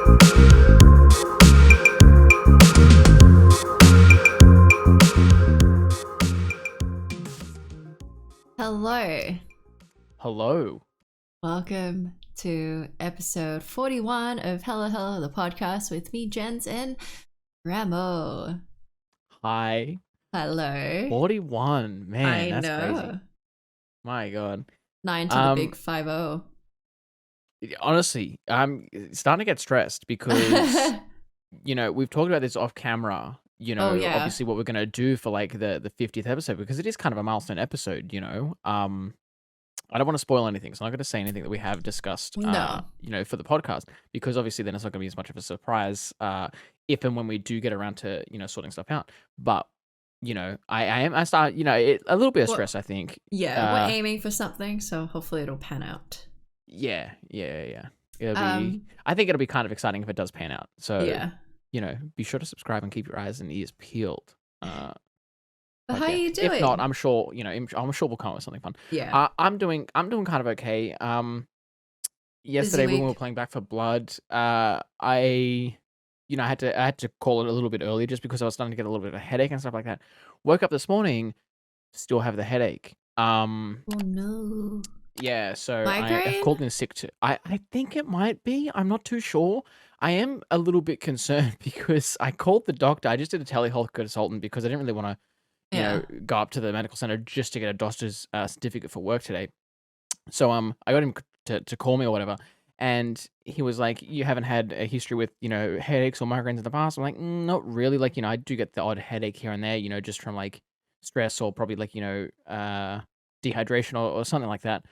Hello. Hello. Welcome to episode 41 of Hello Hello, the podcast with me, Jens, and Ramo. Hi. Hello. 41. Man, I that's know. crazy. My God. 9 to the big 5-0. Honestly, I'm starting to get stressed because, we've talked about this off camera, Oh, yeah. obviously what we're going to do for like the 50th episode, because it is kind of a milestone episode, I don't want to spoil anything, so I'm not going to say anything that we have discussed, No. For the podcast, because obviously then it's not going to be as much of a surprise if and when we do get around to, sorting stuff out. But, I start, a little bit of stress, I think. Yeah, we're aiming for something, so hopefully it'll pan out. Yeah. It'll be, I think it'll be kind of exciting if it does pan out. So, yeah. Be sure to subscribe and keep your eyes and ears peeled. But how are you doing? If not, I'm sure, I'm sure we'll come up with something fun. Yeah. I'm doing kind of okay. Yesterday when we were playing Back for Blood, I had to call it a little bit early just because I was starting to get a little bit of a headache and stuff like that. Woke up this morning, still have the headache. Oh no. Yeah, so Migraine? I've called in sick too. I think it might be. I'm not too sure. I am a little bit concerned because I called the doctor. I just did a telehealth consultant because I didn't really want to go up to the medical center just to get a doctor's certificate for work today. So I got him to call me or whatever, and he was like, "You haven't had a history with headaches or migraines in the past?" I'm like, "Not really. Like I do get the odd headache here and there, just from like stress or probably like dehydration or something like that.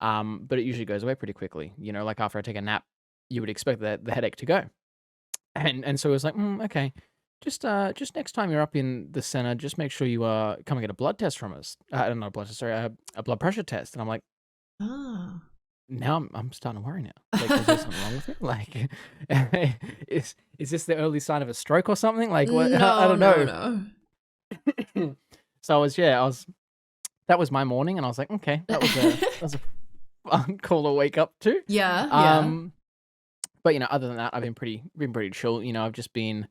But it usually goes away pretty quickly. Like after I take a nap, you would expect the headache to go." And so it was like, okay. Just next time you're up in the center, just make sure you come and get a blood test from us. Not a blood test, sorry, a blood pressure test. And I'm like, Oh. now I'm starting to worry now. Like, is there something wrong with it? Like, is this the early sign of a stroke or something? Like, what? No, I don't know. No. So that was my morning, and I was like, okay, that was a fun call to wake up to. Yeah. But other than that, I've been pretty chill. I've just been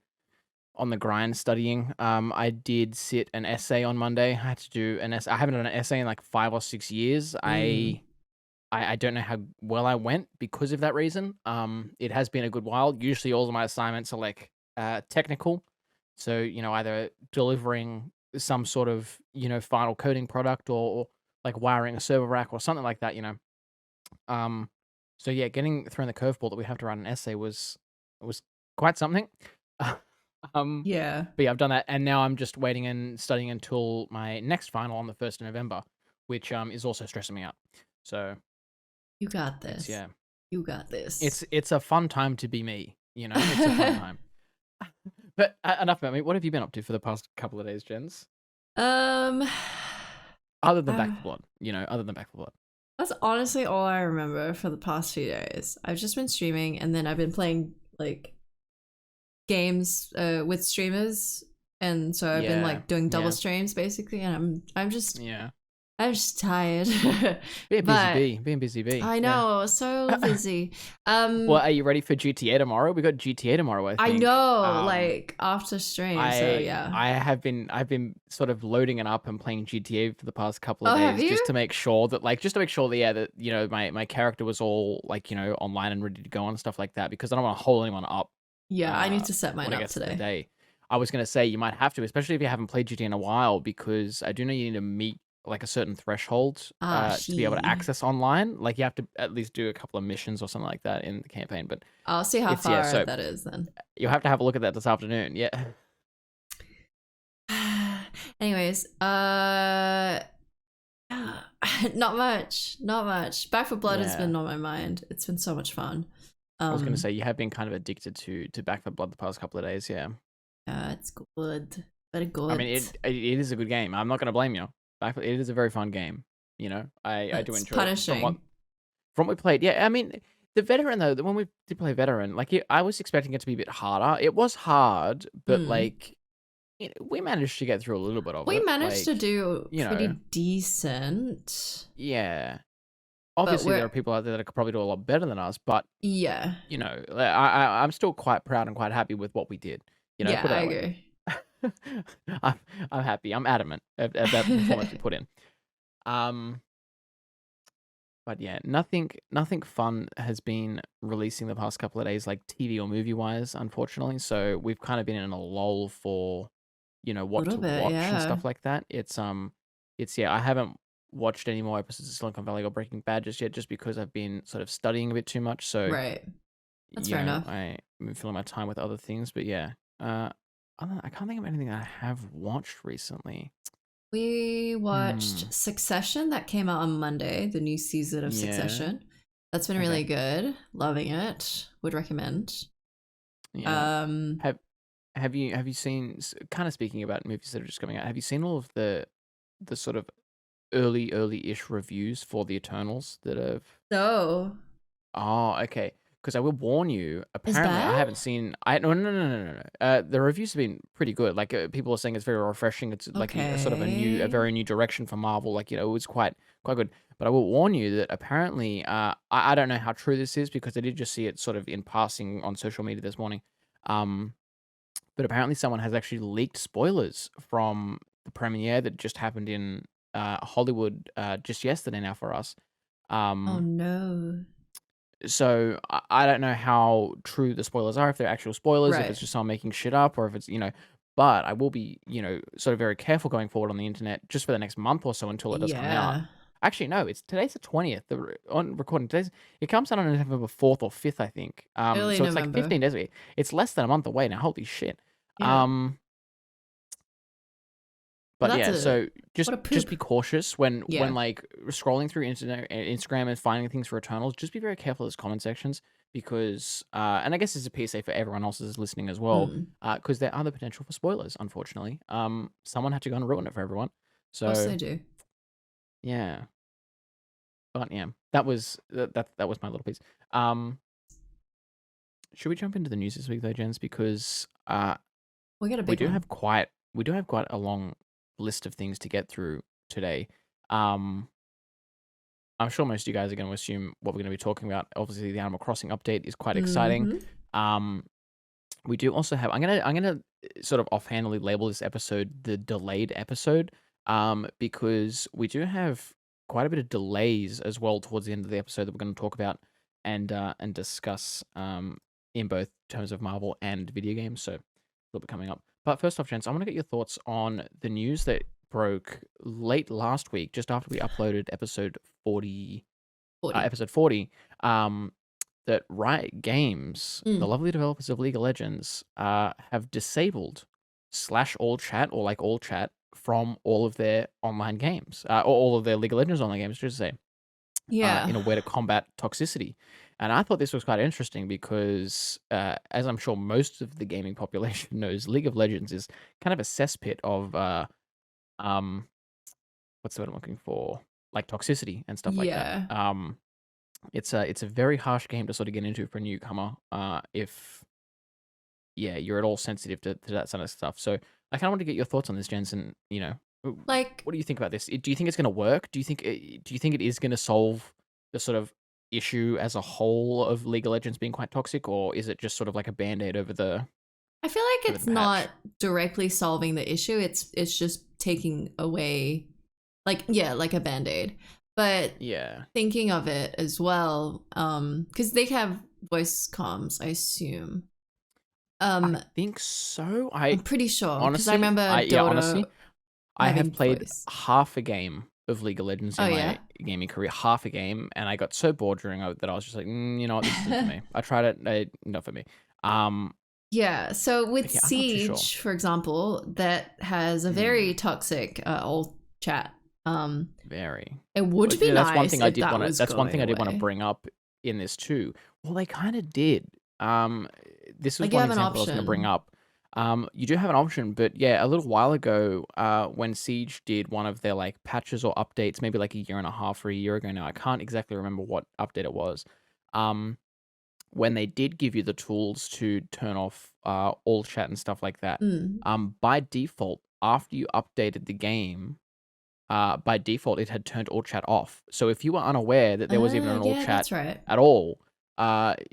on the grind studying. I did sit an essay on Monday. I had to do an essay. I haven't done an essay in like 5 or 6 years. I don't know how well I went because of that reason. It has been a good while. Usually all of my assignments are like technical. So, either delivering some sort of, final coding product or like wiring a server rack or something like that, So yeah, getting thrown the curveball that we have to write an essay was quite something. Yeah. But yeah, I've done that, and now I'm just waiting and studying until my next final on the 1st of November, which is also stressing me out. So You got this. Yeah. You got this. It's a fun time to be me, It's a fun time. But enough about me. What have you been up to for the past couple of days, Jens? Other Other than Back for Blood, other than Back for Blood. That's honestly all I remember for the past few days. I've just been streaming, and then I've been playing like games with streamers, and so I've been like doing double streams basically, and I'm just tired. Being busy bee. I know, so busy. Well, are you ready for GTA tomorrow? We got GTA tomorrow, I think. I know, like after stream. So yeah, I've been sort of loading it up and playing GTA for the past couple of have days you? just to make sure that my character was all like online and ready to go and stuff like that, because I don't want to hold anyone up. Yeah, I need to set mine up to the today. day. I was gonna say you might have to, especially if you haven't played GTA in a while, because I do know you need to meet like a certain threshold to be able to access online. Like you have to at least do a couple of missions or something like that in the campaign. But I'll see how far that is then. You'll have to have a look at that this afternoon. Yeah. Anyways, not much. Back for Blood has been on my mind. It's been so much fun. I was gonna say you have been kind of addicted to Back for Blood the past couple of days. Yeah. It's good. Very good. I mean, it is a good game. I'm not gonna blame you. It is a very fun game. I do enjoy punishing. it. From what we played, yeah. I mean, the veteran though, when we did play veteran, like I was expecting it to be a bit harder. It was hard, but like we managed to get through a little bit of it. We managed to do pretty decent. Yeah. but obviously there are people out there that could probably do a lot better than us, but yeah, I'm still quite proud and quite happy with what we did. yeah, Put it I that way. agree. I'm happy. I'm adamant about the performance we put in. Um, but yeah, nothing fun has been releasing the past couple of days, like TV or movie wise, unfortunately. So we've kind of been in a lull for, A what little to bit, watch and yeah. stuff like that. It's yeah, I haven't watched any more episodes of Silicon Valley or Breaking Bad just yet, just because I've been sort of studying a bit too much. So Right. That's fair enough. I've been filling my time with other things. But yeah, I can't think of anything that I have watched recently. We Hmm. watched Succession that came out on Monday, the new season of Yeah. Succession. That's been Okay. really good. Loving it. Would recommend. Yeah. Um, Have have you seen, kind of speaking about movies that are just coming out, have you seen all of the sort of early-ish reviews for the Eternals that have so Oh, okay. Because I will warn you, is apparently I bad? haven't seen I no no no no no no. The reviews have been pretty good. Like people are saying it's very refreshing. It's like a sort of a Okay. very new direction for Marvel. Like, it was quite good. But I will warn you that apparently I don't know how true this is because I did just see it sort of in passing on social media this morning. Um but apparently someone has actually leaked spoilers from the premiere that just happened in Hollywood just yesterday now for us. Oh Um, no. so I don't know how true the spoilers are, if they're actual spoilers, if Right. it's just someone making shit up, or if it's, but I will be, sort of very careful going forward on the internet just for the next month or so until it does come out. Yeah. Actually, no, today's the 20th. On recording today's, it comes out on November 4th or 5th, I think. Early So it's like November. 15 days away. It's less than a month away now. Holy shit. Yeah. Um, Well, But yeah, so what a just poop. be cautious when Yeah. like scrolling through internet Instagram and finding things for Eternals. Just be very careful of those comment sections because and I guess it's a PSA for everyone else that's listening as well, Mm. because there are the potential for spoilers. Unfortunately, someone had to go and ruin it for everyone. Of course So they do. yeah, but yeah, that was my little piece. Um, should we jump into the news this week though, Jens? Because We got a we big do one. have quite we do have quite a long list of things to get through today. Um, I'm sure most of you guys are going to assume what we're going to be talking about. Obviously, the Animal Crossing update is quite exciting. Mm-hmm. Um, we do also have. I'm gonna sort of offhandedly label this episode the delayed episode, because we do have quite a bit of delays as well towards the end of the episode that we're going to talk about and discuss in both terms of Marvel and video games. So a little bit coming up. But first off, gents, I want to get your thoughts on the news that broke late last week, just after we uploaded episode 40, 40. episode 40, um, that Riot Games, the Mm. lovely developers of League of Legends, have disabled slash all chat or like all chat from all of their online games, or all of their League of Legends online games, just to say, Yeah. in a way to combat toxicity. And I thought this was quite interesting because, as I'm sure most of the gaming population knows, League of Legends is kind of a cesspit of, um, what's the word I'm looking for? Like toxicity and stuff like that. Yeah. It's a very harsh game to sort of get into for a newcomer. If yeah, you're at all sensitive to that sort of stuff. So I kind of want to get your thoughts on this, Jensen. Like, What do you think about this? Do you think it's going to work? Do you think it is going to solve the sort of issue as a whole of League of Legends being quite toxic, or is it just sort of like a band-aid I feel like over the it's not patch? directly solving the issue. It's just taking away, like, yeah, like a band-aid. But Yeah, thinking of it as well, because they have voice comms, I assume. I Um, think so. I'm I pretty sure because I honestly, remember honestly, Dota I have having played voice. half a game of League of Legends Oh in yeah. my gaming career, half a game, and I got so bored during it that I was just like, you know what, this isn't for me. I tried it, not for me. Um, Yeah, so with yeah, I'm not too sure. Siege, for example, that has a Hmm, very toxic old chat. Um, very. it would But be yeah, that's one nice thing I if did that want to. was That's one going thing I did want to away. bring up in this too. Well, they kind of did. Um, this was Like you one have an example I was going to bring option. up. You do have an option, but yeah, a little while ago, when Siege did one of their like patches or updates, maybe like a year and a half or a year ago now, I can't exactly remember what update it was. Um, when they did give you the tools to turn off all chat and stuff like that, Mm. by default, after you updated the game, by default, it had turned all chat off. So if you were unaware that there was even an all Yeah, chat that's right. at all,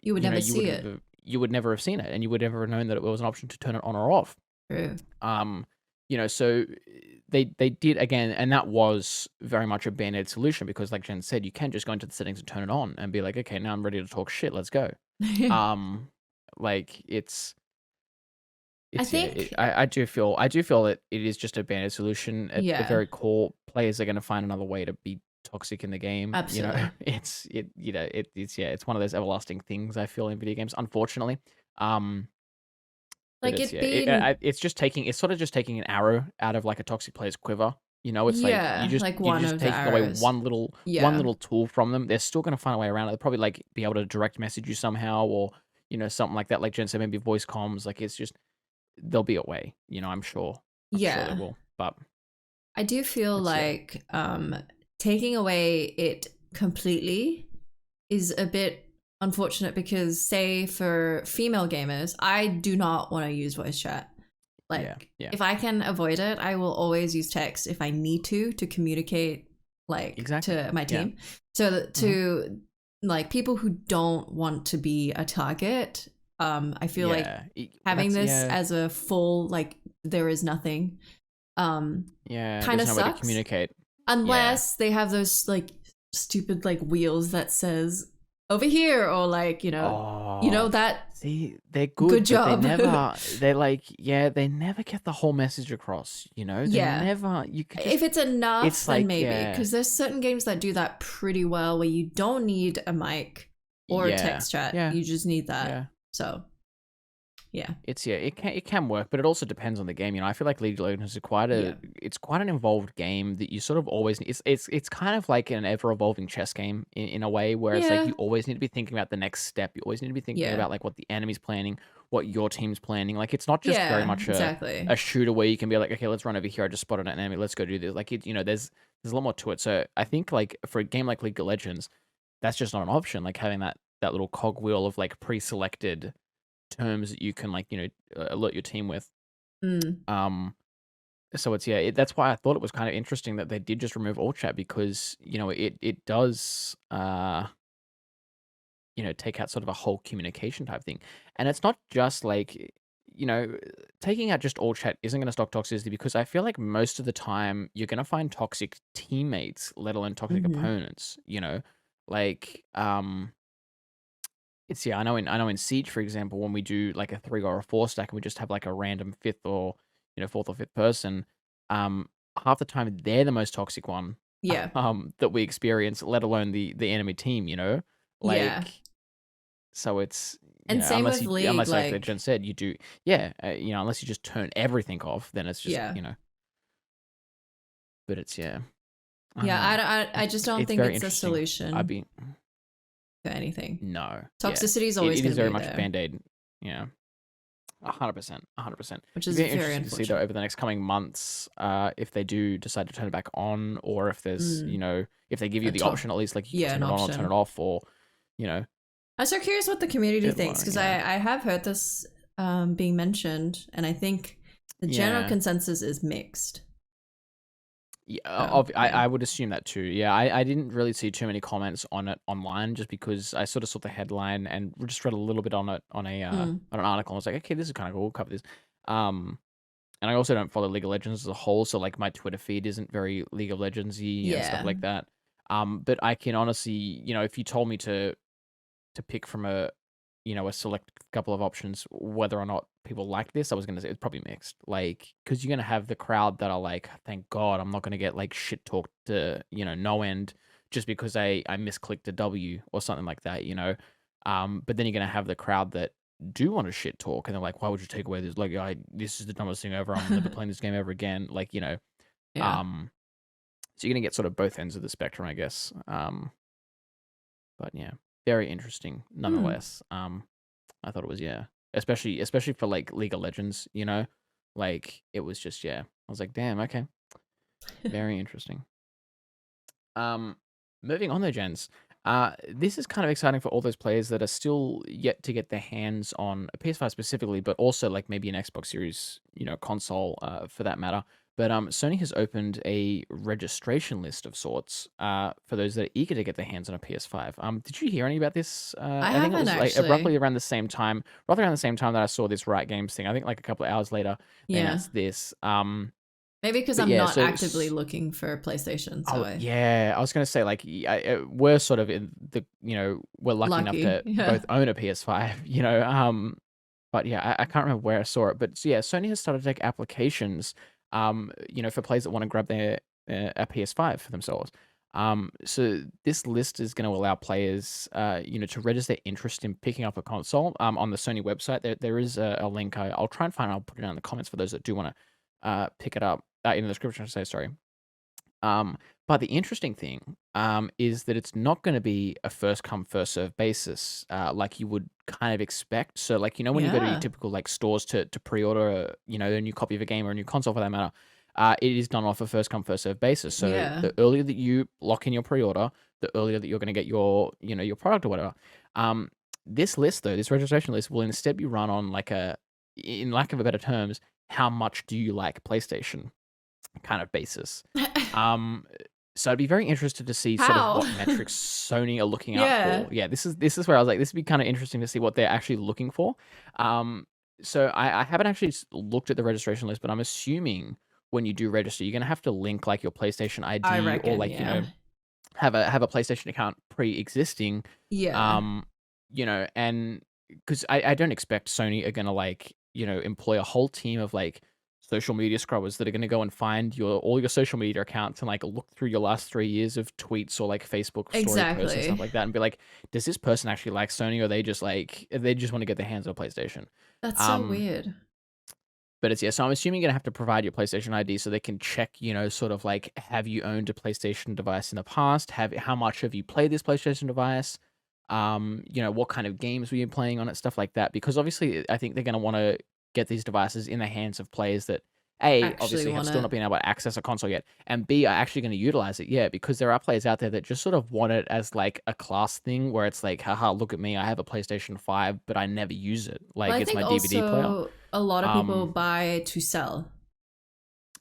You would never you would see it. have you would never have seen it, and you would never have known that it was an option to turn it on or off. True. Um, so they did again, and that was very much a band-aid solution because, like Jen said, you can just go into the settings and turn it on and be like, okay, now I'm ready to talk shit. Let's go. Like I yeah, think, I do feel that it is just a band-aid solution. At the yeah, very core, players are going to find another way to be toxic in the game. absolutely. It's one of those everlasting things I feel in video games, unfortunately. But Like it's it yeah, being, it's sort of just taking an arrow out of like a toxic player's quiver. It's like yeah, like you're one just of the taking away arrows. one Yeah. little tool from them. They're still gonna find a way around it. They'll probably like be able to direct message you somehow, or something like that. Like Jen said, maybe voice comms. Like it's just there'll be a way. I'm sure. I'm sure there Yeah. will. But I do feel it's yeah, like taking away it completely is a bit unfortunate because, say, for female gamers, I do not want to use voice chat. yeah, Like, yeah. if I can avoid it, I will always use text if I need to communicate, like, Exactly. to my Yeah. team. So to like people who don't want to be a target, I feel like Yeah. having That's this yeah. as a full, like, there is nothing, Yeah. kind of There's no way to sucks communicate. Yeah. unless they have those like stupid like wheels that says over here, or like, Oh, that see, they're good good, but job. they're like, yeah, they never get the whole message across, They Yeah, never, you could if just, it's enough it's then like, maybe, yeah, because there's certain games that do that pretty well where you don't need a mic or a yeah, text chat, yeah, you just need that. yeah. So yeah. Yeah, it can work, but it also depends on the game. I feel like League of Legends is Yeah. it's quite an involved game that you sort of always it's kind of like an ever evolving chess game in a way where it's like Yeah. you always need to be thinking about the next step. You always need to be thinking Yeah. about like what the enemy's planning, what your team's planning. Like it's not just very Yeah, much exactly. a shooter where you can be like, okay, let's run over here. I just spotted an enemy. Let's go do this. Like there's a lot more to it. So I think like for a game like League of Legends, that's just not an option. Like having that little cogwheel of like pre-selected terms that you can like alert your team with. Mm. So it's yeah, that's why I thought it was kind of interesting that they did just remove all chat because it does take out sort of a whole communication type thing, and it's not just like taking out just all chat isn't going to stop toxicity because I feel like most of the time you're going to find toxic teammates, let alone toxic Mm-hmm. opponents. Like it's yeah, I know in Siege, for example, when we do like a 3 or a 4 stack and we just have like a random fifth or fourth or fifth person, um, half the time they're the most toxic one, Yeah. that we experience, let alone the enemy team. Yeah. Like so it's And same with League, unless like like, Jen said, you do yeah, unless you just turn everything off, then it's just, yeah. but it's yeah. I don't Yeah, know. I just don't It's think very it's a interesting. I'd solution be to anything. no. Yeah. Toxicity is always It going is to very be much a there, band-aid. Yeah. 100%, 100%. which It'd is be very interesting to see though unfortunate. over the next coming months, if they do decide to turn it back on, or if there's, Mm, if they give you the option at least, like you can yeah, turn an it on or turn it option. off, or, you know, I'm so curious what the community thinks, because yeah, I have heard this being mentioned, and I think the general yeah, consensus is mixed. yeah. So yeah. I would assume that too. Yeah, I didn't really see too many comments on it online, just because I sort of saw the headline and just read a little bit on it on an article. And I was like, okay, this is kind of cool. We'll cover this. Um, And I also don't follow League of Legends as a whole, so like my Twitter feed isn't very League of Legendsy and stuff Yeah. like that. But I can honestly, if you told me to pick from a select couple of options, whether or not people like this, I was gonna say it's probably mixed. Like, because you're gonna have the crowd that are like, thank God, I'm not gonna get like shit talked to, no end, just because I misclicked a W or something like that. But then you're gonna have the crowd that do want to shit talk and they're like, why would you take away this? Like, this is the dumbest thing ever. I'm never playing this game ever again. Like, Yeah. um, so you're gonna get sort of both ends of the spectrum, I guess. But yeah, very interesting nonetheless. I thought it was yeah, especially for like League of Legends, like it was just yeah. I was like, damn, okay, very interesting. Moving on though, gents. This is kind of exciting for all those players that are still yet to get their hands on a PS5 specifically, but also like maybe an Xbox Series, console, for that matter. But Sony has opened a registration list of sorts for those that are eager to get their hands on a PS5. Did you hear any about this? I I think it haven't was like actually. roughly around the same time that I saw this Riot Games thing. I think like a couple of hours later they Yeah. announced this. Maybe because But I'm yeah, not actively looking for PlayStation, so oh I yeah, I was gonna say like we're sort of in the we're lucky enough lucky. to Yeah. both own a PS5, but yeah, I can't remember where I saw it. But so yeah, Sony has started to take applications, for players that want to grab their a PS5 for themselves. So this list is going to allow players, to register their interest in picking up a console. On the Sony website, there is a link. I'll try and find. I'll put it down in the comments for those that do want to pick it up in the description. I say sorry. But the interesting thing is that it's not going to be a first come first serve basis like you would kind of expect. So like when you go to your Yeah. typical like stores to pre-order a new copy of a game or a new console for that matter, it is done off a first come first serve basis. So Yeah. the earlier that you lock in your pre-order, the earlier that you're going to get your product or whatever. This list though, this registration list will instead be run on like in lack of a better terms, how much do you like PlayStation kind of basis. Um, so I'd be very interested to see sort of How? what metrics Sony are looking out Yeah. for. Yeah, this is where I was like, this would be kind of interesting to see what they're actually looking for. So I haven't actually looked at the registration list, but I'm assuming when you do register, you're gonna have to link like your PlayStation I ID or reckon, like yeah. have a PlayStation account pre-existing. Yeah. Um, and because I don't expect Sony are gonna like employ a whole team of like social media scrubbers that are going to go and find all your social media accounts and like look through your last 3 years of tweets or like Facebook story posts and stuff Exactly. like that and be like, does this person actually like Sony or they just want to get their hands on a PlayStation? That's so Um, weird. but it's yeah, so I'm assuming you're gonna have to provide your PlayStation ID so they can check, sort of like have you owned a PlayStation device in the past? How much have you played this PlayStation device? What kind of games were you playing on it, stuff like that. Because obviously I think they're gonna want to get these devices in the hands of players that A, Actually obviously have want still it. not been able to access a console yet, and B are actually gonna utilize it, yeah, because there are players out there that just sort of want it as like a class thing where it's like, haha, look at me, I have a PlayStation 5, but I never use it. But Like I it's think my DVD player. also a lot of people Um buy to sell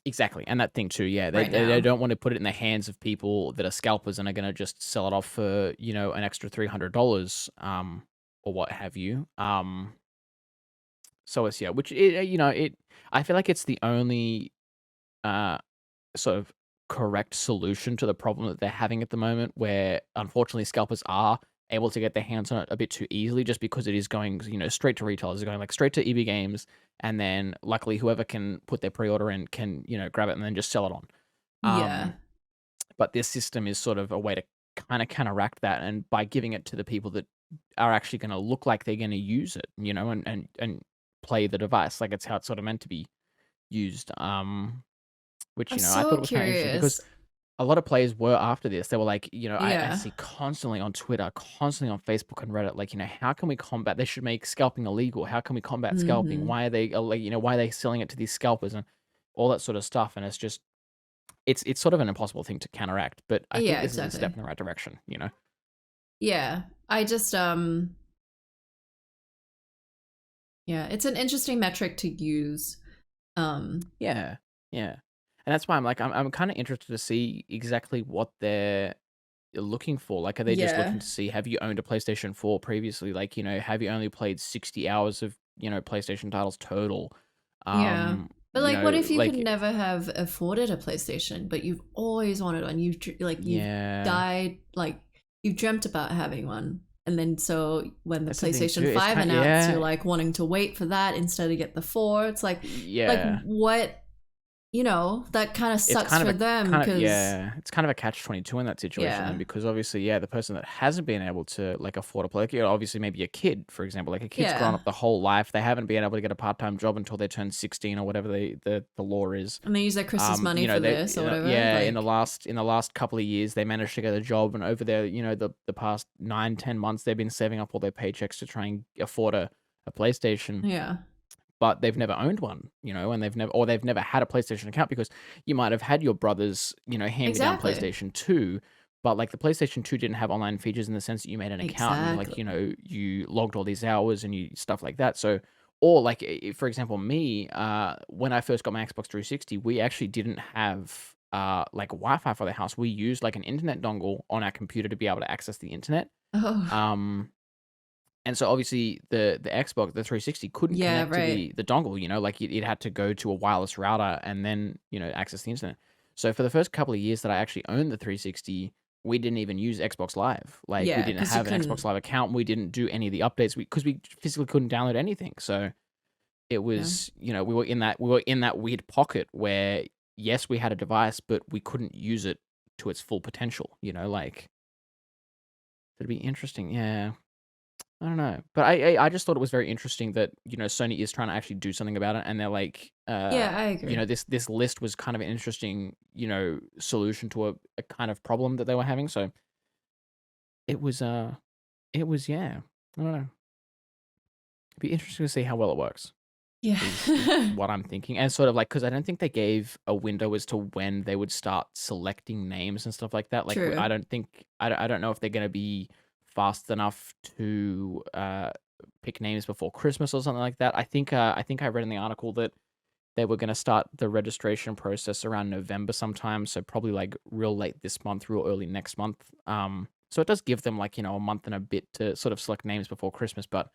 Exactly, and that thing too, yeah. They right they now. don't want to put it in the hands of people that are scalpers and are gonna just sell it off for, an extra $300, or what have you. So it's yeah, which I feel like it's the only uh sort of correct solution to the problem that they're having at the moment, where unfortunately scalpers are able to get their hands on it a bit too easily, just because it is going, straight to retailers, it's going like straight to EB Games, and then luckily whoever can put their pre-order in can, grab it and then just sell it on. Yeah. But this system is sort of a way to kind of counteract that, and by giving it to the people that are actually going to look like they're going to use it, and play the device like it's how it's sort of meant to be used. Which I'm I thought so it was kind of interesting because curious. a lot of players were after this. They were like, I Yeah. see constantly on Twitter, constantly on Facebook and Reddit, like, how can we combat? They should make scalping illegal. How can we combat scalping? Hmm. Why are they like, why are they selling it to these scalpers and all that sort of stuff? And it's just, it's sort of an impossible thing to counteract. But I think Yeah, this is a step exactly. in the right direction. Yeah. I just yeah, it's an interesting metric to use. Yeah, yeah, and that's why I'm kind of interested to see exactly what they're looking for. Like, are they just Yeah. looking to see, have you owned a PlayStation 4 previously? Like, have you only played 60 hours of, PlayStation titles total? Yeah. But like what if you could Like, never have afforded a PlayStation, but you've always wanted one. You've yeah, died like you've dreamt about having one. And then so when the that's the thing too. PlayStation It's 5 kind announced, you're yeah, like wanting to wait for that instead of get the 4. It's like yeah. what that kind of It's sucks kind of for a them kind of cuz yeah, it's kind of a catch-22 in that situation then, yeah. because obviously, yeah, the person that hasn't been able to like afford a play, like, obviously maybe a kid, for example, like a kid's grown Yeah. up the whole life, they haven't been able to get a part-time job until they turn 16 or whatever the law is. And they use their Christmas money for They this or whatever. yeah, Like in the last couple of years, they managed to get a job, and over there, the past 9-10 months, they've been saving up all their paychecks to try and afford a PlayStation, yeah. but they've never owned one, and they've never had a PlayStation account because you might have had your brother's, hand-me-down Exactly. PlayStation 2, but like the PlayStation 2 didn't have online features in the sense that you made an account and you like, Exactly. you logged all these hours and you stuff like that. So Or like, for example, me, when I first got my Xbox 360, we actually didn't have like Wi-Fi for the house. We used like an internet dongle on our computer to be able to access the internet. Oh, Um, and so obviously the Xbox, the 360 couldn't yeah, connect to right. the dongle, like it had to go to a wireless router and then, access the internet. So for the first couple of years that I actually owned the 360, we didn't even use Xbox Live. Like we Yeah, didn't because you have an couldn't. Xbox Live account. We didn't do any of the updates because we physically couldn't download anything. So it Yeah. was, we were in that weird pocket where yes, we had a device, but we couldn't use it to its full potential, like it'd be interesting. Yeah. I don't know, but I just thought it was very interesting that Sony is trying to actually do something about it, and they're like, Yeah, I agree. this list was kind of an interesting solution to a kind of problem that they were having. So it was yeah, I don't know. It'd be interesting to see how well it works. Yeah. Is what I'm thinking, and sort of like because I don't think they gave a window as to when they would start selecting names and stuff like that. Like True. I don't think I don't know if they're gonna be fast enough to pick names before Christmas or something like that. I think I read in the article that they were gonna start the registration process around November sometime, so probably like real late this month, real early next month. So it does give them like a month and a bit to sort of select names before Christmas, but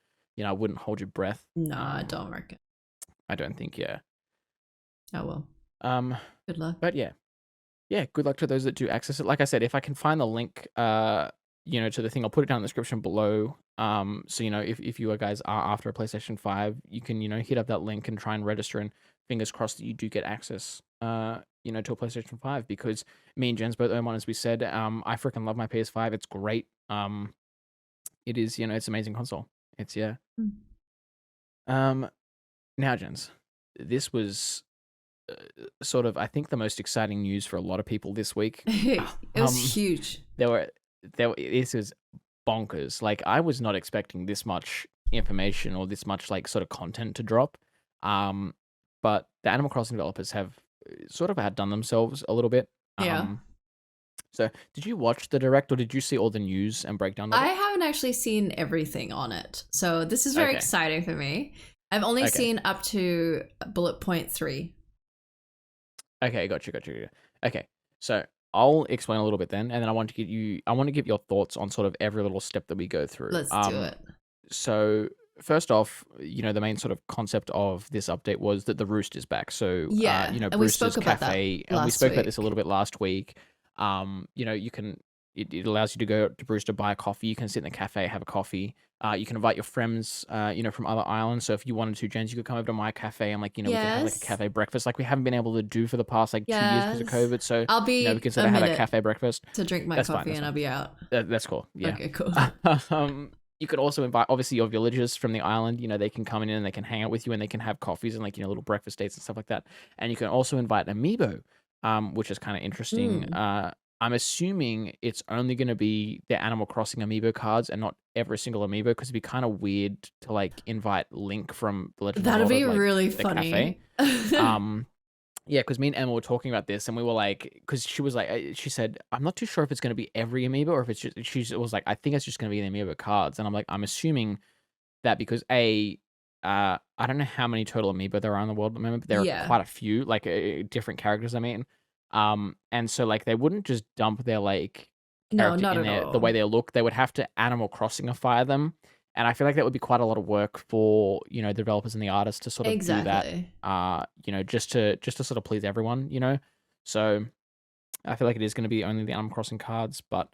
I wouldn't hold your breath. No, I don't reckon. I don't think, yeah. Oh well. Um, Good luck. but yeah, good luck to those that do access it. Like I said, if I can find the link, to the thing, I'll put it down in the description below. So if you guys are after a PlayStation 5, you can hit up that link and try and register, and fingers crossed that you do get access, to a PlayStation 5, because me and Jens both own one, as we said. I freaking love my PS5. It's great. It is, it's an amazing console. It's yeah. Mm. Now, Jens, this was sort of, I think, the most exciting news for a lot of people this week. It was huge. This was bonkers. Like, I was not expecting this much information or this much like sort of content to drop. But the Animal Crossing developers have sort of outdone themselves a little bit. Yeah. So did you watch the direct, or did you see all the news and breakdown of I it? haven't actually seen everything on it, so this is very Okay. exciting for me. I've only Okay. seen up to bullet point 3. Okay, gotcha. Okay, so I'll explain a little bit then, and then I want to get your thoughts on sort of every little step that we go through. Let's do it. So first off, the main sort of concept of this update was that the Roost is back. So Yeah, and we Brewster's spoke about that Cafe, and we last spoke about this a week. little bit last week. You can it allows you to go to Brewster, buy a coffee. You can sit in the cafe, have a coffee. You can invite your friends, from other islands. So if you wanted to, Jens, you could come over to my cafe and we could have like a Yes. cafe breakfast, like we haven't been able to do for the past like 2 years because of Yes. COVID. So I'll be we can a sort of have a minute cafe breakfast. to drink my That's fine. coffee That's and I'll fine. be out. That's cool. Yeah. Okay, cool. You could also invite obviously your villagers from the island. They can come in and they can hang out with you and they can have coffees and like little breakfast dates and stuff like that. And you can also invite Amiibo, which is kind of interesting. I'm assuming it's only going to be the Animal Crossing Amiibo cards and not every single Amiibo, because it'd be kind of weird to like invite Link from The Legend of That'd Zelda be to, like, really the funny. cafe. Yeah, because me and Emma were talking about this, and we were like, because she was like, she said, I'm not too sure if it's going to be every Amiibo or if it's just, she was like, I think it's just going to be the Amiibo cards. And I'm like, I'm assuming that because I don't know how many total Amiibo there are in the world at the moment, but there are quite a few, like different characters, I mean. And so like they wouldn't just dump their like No, character not in at there the all. way they look. They would have to Animal Crossingify them. And I feel like that would be quite a lot of work for, the developers and the artists to sort of do that, Exactly. just to sort of please everyone. So I feel like it is going to be only the Animal Crossing cards, but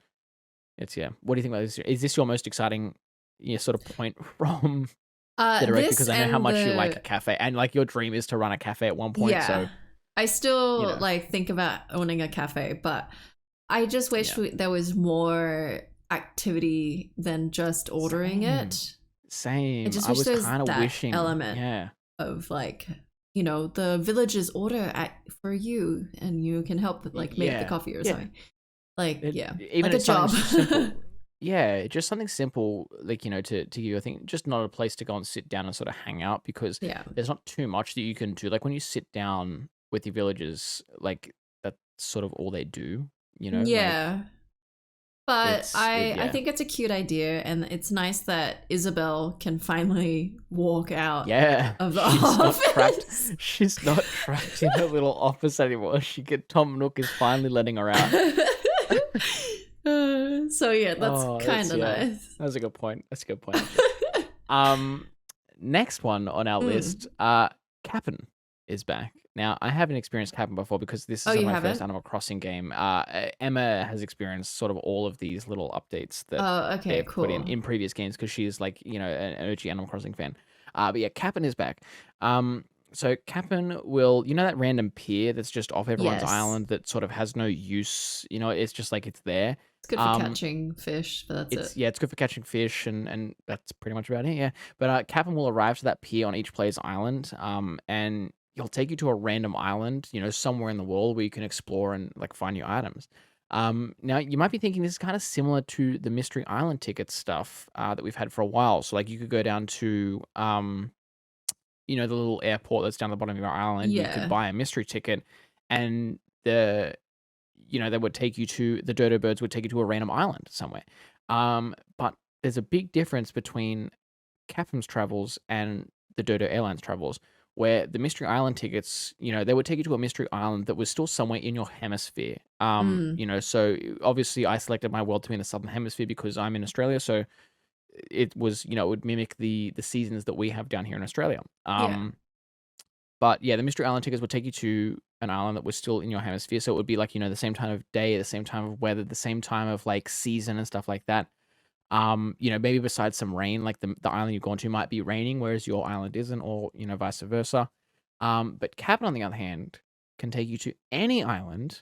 it's, yeah. What do you think about this? Is this your most exciting, sort of point from the direct? This Because I know how and much you like a the cafe, and like your dream is to run a cafe at one point. So yeah. I still you know, like think about owning a cafe, but I just wish yeah. there was more activity than just ordering it. I Same. just I wish was there's kind of that wishing, element yeah. of like, the villagers order for you and you can help like make the Yeah. coffee or Yeah. something. Like, yeah, Even like a it's job. something simple. Yeah, just something simple, like, to give you, I think, just not a place to go and sit down and sort of hang out, because Yeah. there's not too much that you can do. Like when you sit down with your villagers, like that's sort of all they do, like Yeah. But I think it's a cute idea, and it's nice that Isabel can finally walk out of the office. She's not trapped in her little office anymore. Tom Nook is finally letting her out. So yeah, that's kind of nice. That's a good point. Next one on our list, Cap'n is back. Now, I haven't experienced Cap'n before because this is my first Animal Crossing game. Emma has experienced sort of all of these little updates that they've put in previous games because she's like, an OG Animal Crossing fan. But yeah, Cap'n is back. So Cap'n will, that random pier that's just off everyone's island that sort of has no use. It's just like it's there. It's good for catching fish, but that's it. Yeah, it's good for catching fish, and that's pretty much about it. Yeah, but Cap'n will arrive to that pier on each player's island, and he'll take you to a random island, somewhere in the world where you can explore and like find new items. Now you might be thinking this is kind of similar to the Mystery Island ticket stuff that we've had for a while. So like you could go down to the little airport that's down the bottom of your island. You could buy a mystery ticket, and they would take you to the Dodo Birds would take you to a random island somewhere. But there's a big difference between Cap'n's travels and the Dodo Airlines travels, where the Mystery Island tickets, they would take you to a mystery island that was still somewhere in your hemisphere. So obviously I selected my world to be in the Southern Hemisphere because I'm in Australia, so it was, it would mimic the seasons that we have down here in Australia. But yeah, the Mystery Island tickets would take you to an island that was still in your hemisphere, so it would be like, the same time of day, the same time of weather, the same time of like season and stuff like that. Maybe besides some rain, like the island you've gone to might be raining, whereas your island isn't, or vice versa. But Cap'n, on the other hand, can take you to any island,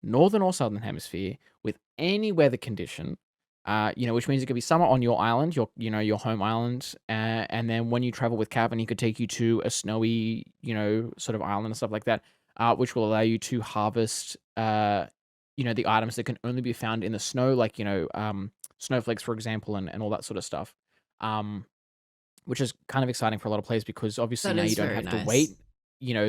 northern or southern hemisphere, with any weather condition. Which means it could be summer on your island, your home island, and then when you travel with Cap'n, he could take you to a snowy, sort of island and stuff like that, which will allow you to harvest, the items that can only be found in the snow, like snowflakes, for example, and all that sort of stuff, which is kind of exciting for a lot of players because obviously now you don't have to wait,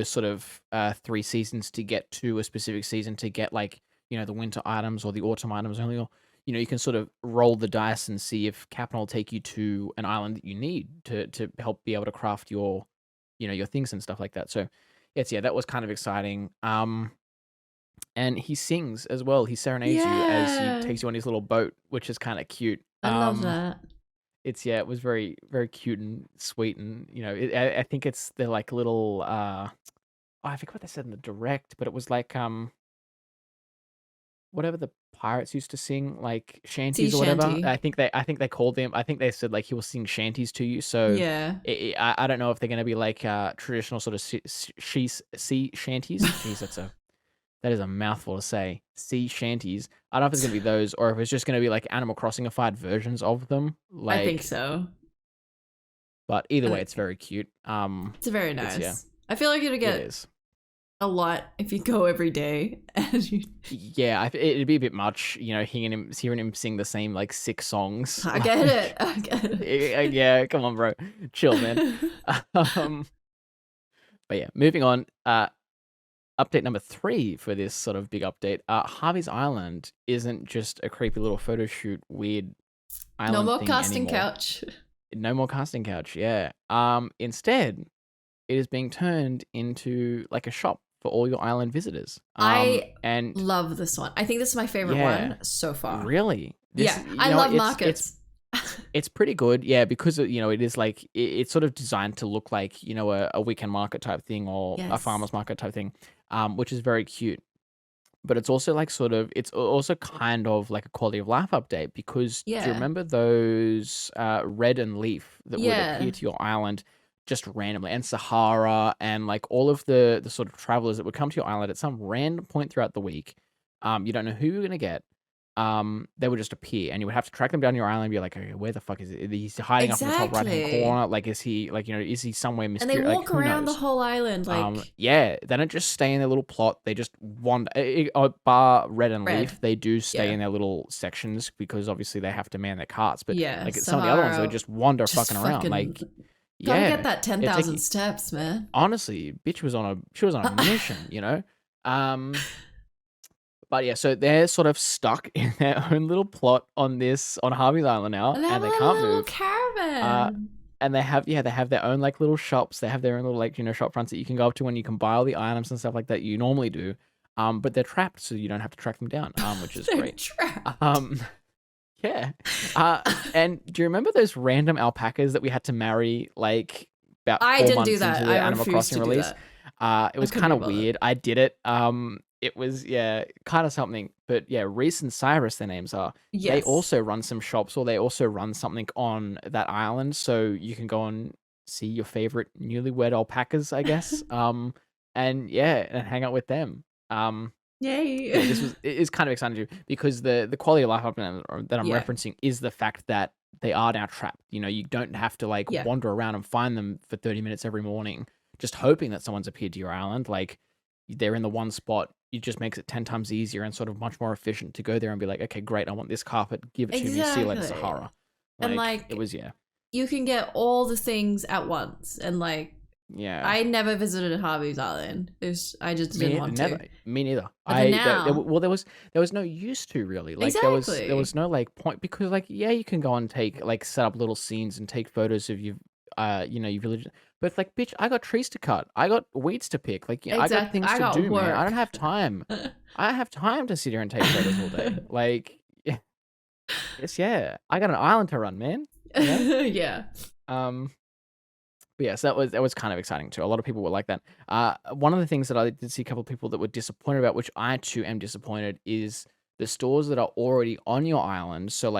sort of 3 seasons to get to a specific season to get like, the winter items or the autumn items only, or you can sort of roll the dice and see if Cap'n will take you to an island that you need to help be able to craft your, your things and stuff like that. So that was kind of exciting. And he sings as well. He serenades you as he takes you on his little boat, which is kind of cute. I love that. It was very, very cute and sweet, and I think it's the like little I forget what they said in the direct, but it was like whatever the pirates used to sing, like shanties or whatever. Shanty. I think they called them. I think they said like he will sing shanties to you. So I don't know if they're gonna be like traditional sort of sea shanties. Jeez, that is a mouthful to say. Sea shanties. I don't know if it's gonna be those or if it's just gonna be like Animal Crossing-ified versions of them. Like, I think so. But either way, it's very cute. It's very nice. I feel like it'll get a lot if you go every day. And it'd be a bit much, hearing him sing the same like 6 songs. I get it. Yeah, come on, bro, chill, man. But yeah, moving on. Update number 3 for this sort of big update. Harvey's Island isn't just a creepy little photo shoot weird island. No more casting couch. No more casting couch. Yeah. Instead, it is being turned into like a shop for all your island visitors. I love this one. I think this is my favorite one so far. Really? I love markets. It's pretty good, yeah, because it is like it's sort of designed to look like a weekend market type thing or a farmer's market type thing, which is very cute. But it's also like it's also kind of like a quality of life update because do you remember those Red and Leaf that would appear to your island just randomly, and Sahara and like all of the sort of travelers that would come to your island at some random point throughout the week. You don't know who you're gonna get. They would just appear, and you would have to track them down your island and be like, okay, where the fuck is it? He's hiding up in the top right hand corner. Like, is he is he somewhere mysterious? And they walk around the whole island, like they don't just stay in their little plot. They just wander. Bar Red and Leaf, they do stay in their little sections because obviously they have to man their carts. But like some of the other ones, they just wander fucking around. Like, gotta get that 10,000 steps, man. Honestly, bitch was on a mission, But yeah, so they're sort of stuck in their own little plot on Harvey's Island now, And they have and they a can't little move. caravan. And they have their own like little shops. They have their own little like shop fronts that you can go up to when you can buy all the items and stuff like that you normally do. But they're trapped, so you don't have to track them down. Which is great. Trapped. Yeah. And do you remember those random alpacas that we had to marry like about 4 months into the Animal Crossing release? It was kind of weird. I did it. It was kind of something. But yeah, Reese and Cyrus, their names are. Yes. They also run some shops, or they also run something on that island, so you can go and see your favorite newlywed alpacas, I guess. And hang out with them. Yay! Yeah, it is kind of exciting too, because the quality of life that I'm referencing is the fact that they are now trapped. You don't have to wander around and find them for 30 minutes every morning, just hoping that someone's appeared to your island. Like, they're in the one spot. It just makes it 10 times easier and sort of much more efficient to go there and be like, okay, great, I want this carpet. Give it to me. See you later, Sahara. And it was you can get all the things at once, and I never visited Harvey's Island. I just didn't want to. Me neither. There was no use to, really. Exactly. There was no point, because you can go and take set up little scenes and take photos of your your village. But bitch, I got trees to cut. I got weeds to pick. Exactly. I got things to do, man. I don't have time. I don't have time to sit here and take photos all day. I got an island to run, man. Yeah. But yes, that was kind of exciting too. A lot of people were like that. One of the things that I did see a couple of people that were disappointed about, which I too am disappointed, is the stores that are already on your island. So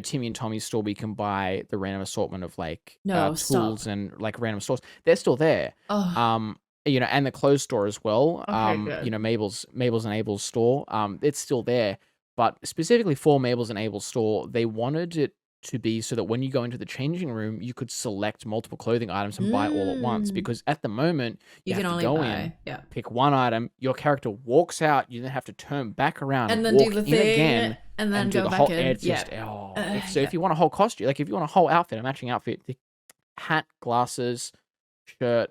Timmy and Tommy's store, we can buy the random assortment of tools and random stores. They're still there. Oh. And the clothes store as well. Okay, good. Mabel's and Abel's store. It's still there. But specifically for Mabel's and Abel's store, they wanted it to be so that when you go into the changing room, you could select multiple clothing items and buy all at once. Because at the moment, you have to go in, pick one item, your character walks out, you then have to turn back around and then walk do the in thing again, and then do go the back whole. in. It's just so if you want a whole costume, if you want a whole outfit, a matching outfit, the hat, glasses, shirt,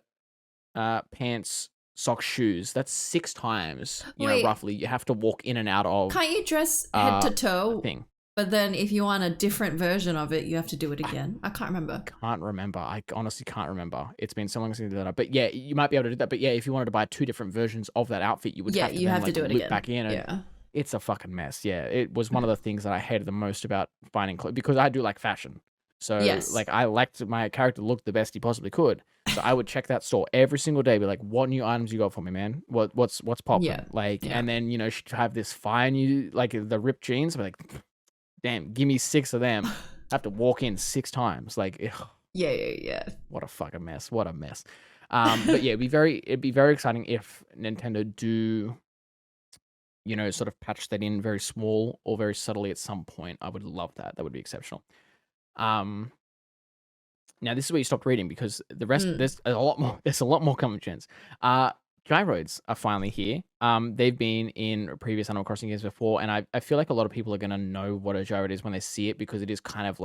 pants, socks, shoes. That's 6 times, roughly. You have to walk in and out of. Can't you dress head to toe? Thing. But then if you want a different version of it, you have to do it again. I can't remember. I honestly can't remember. It's been so long since I did that. But yeah, you might be able to do that. But yeah, if you wanted to buy 2 different versions of that outfit, you would have to do it again. Back in. And it's a fucking mess. Yeah, it was one of the things that I hated the most about finding clothes, because I do like fashion. So I liked my character to look the best he possibly could. So I would check that store every single day, be like, what new items you got for me, man? What's popping? And then she'd have this fire new, the ripped jeans. I'd be like, damn, give me 6 of them. I have to walk in 6 times. Ugh. Yeah. What a fucking mess. What a mess. But yeah, it'd be very exciting if Nintendo do, sort of patch that in very small or very subtly at some point. I would love that. That would be exceptional. Now this is where you stopped reading, because the rest there's a lot more. There's a lot more coming, gents. Gyroids are finally here. They've been in previous Animal Crossing games before, and I feel like a lot of people are gonna know what a gyroid is when they see it, because it is kind of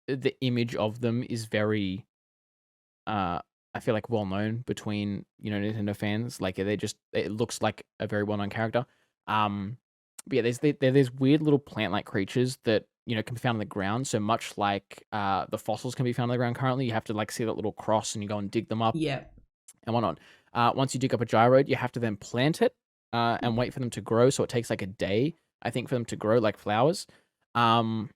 the image of them is very I feel like well known between Nintendo fans. It looks like a very well known character. But yeah, there's weird little plant like creatures that can be found on the ground. So much like the fossils can be found on the ground currently, you have to see that little cross and you go and dig them up. Yeah. And whatnot. Once you dig up a gyroid, you have to then plant it and wait for them to grow. So it takes a day, I think, for them to grow like flowers. And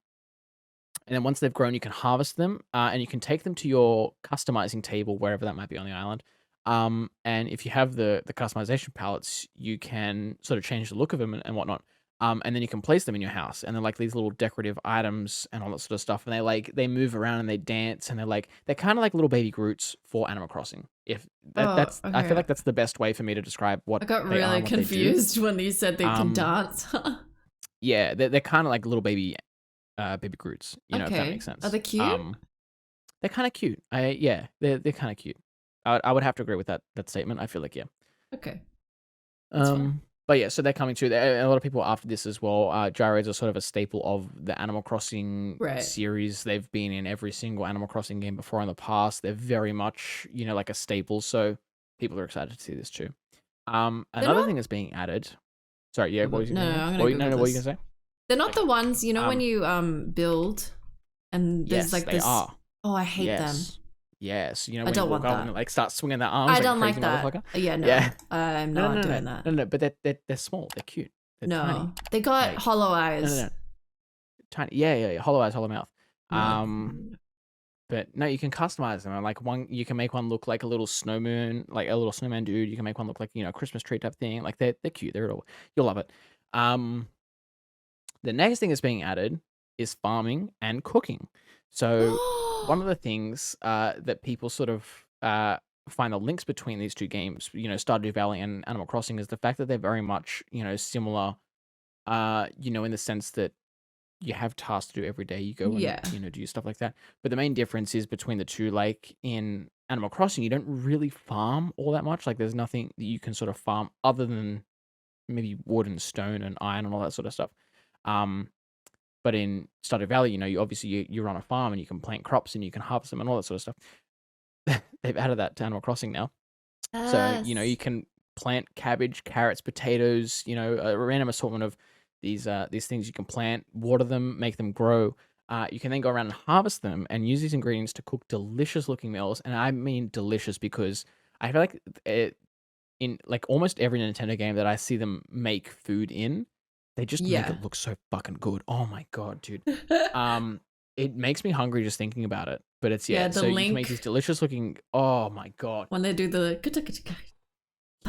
then once they've grown, you can harvest them and you can take them to your customizing table, wherever that might be on the island. And if you have the customization palettes, you can sort of change the look of them and whatnot. And then you can place them in your house, and they're these little decorative items and all that sort of stuff. And they move around and they dance, and they're kind of like little baby Groots for Animal Crossing. If that's, okay. I feel like that's the best way for me to describe what. I got really confused when you said they can dance. Yeah, they're kind of like little baby Groots. If that makes sense. Are they cute? They're kind of cute. They're kind of cute. I would have to agree with that statement. I feel like, yeah. Okay. But yeah, so they're coming too. A lot of people after this as well. Gyroids are sort of a staple of the Animal Crossing series. They've been in every single Animal Crossing game before in the past. They're very much, like a staple. So people are excited to see this too. Another thing that's being added. Sorry, yeah, what Probably. was you No, gonna no, say? I'm gonna Google What were you this. gonna say? They're not Okay. the ones, you know, when you build and there's Yes, like they this. are. Oh, I hate them. Yes. You know I when you don't walk want up and that. like start swinging their arms I like a don't like crazy that. motherfucker? Yeah, no, Yeah. I'm No, no, not no, doing no, that. no, no. But they're small. They're cute. They're tiny. No, they got Like hollow no, no, eyes. no. Tiny. Yeah. Hollow eyes, hollow mouth. No. But no, you can customize them. And like you can make one look like a little snowman, like a little snowman dude. You can make one look like a Christmas tree type thing. Like they're cute. You'll love it. The next thing that's being added is farming and cooking. So one of the things that people sort of find the links between these two games, Stardew Valley and Animal Crossing, is the fact that they're very much similar. In the sense that you have tasks to do every day. You go and Yeah. do stuff like that. But the main difference is between the two. Like in Animal Crossing, you don't really farm all that much. Like there's nothing that you can sort of farm other than maybe wood and stone and iron and all that sort of stuff. But in Stardew Valley, you obviously you run a farm and you can plant crops and you can harvest them and all that sort of stuff. They've added that to Animal Crossing now. So, you can plant cabbage, carrots, potatoes, a random assortment of these things you can plant, water them, make them grow. You can then go around and harvest them and use these ingredients to cook delicious looking meals. And I mean delicious because I feel like in like almost every Nintendo game that I see them make food in, they just make it look so fucking good. Oh my god, dude. It makes me hungry just thinking about it. But it's the so Link, you can make these delicious looking. Oh my god. when they do the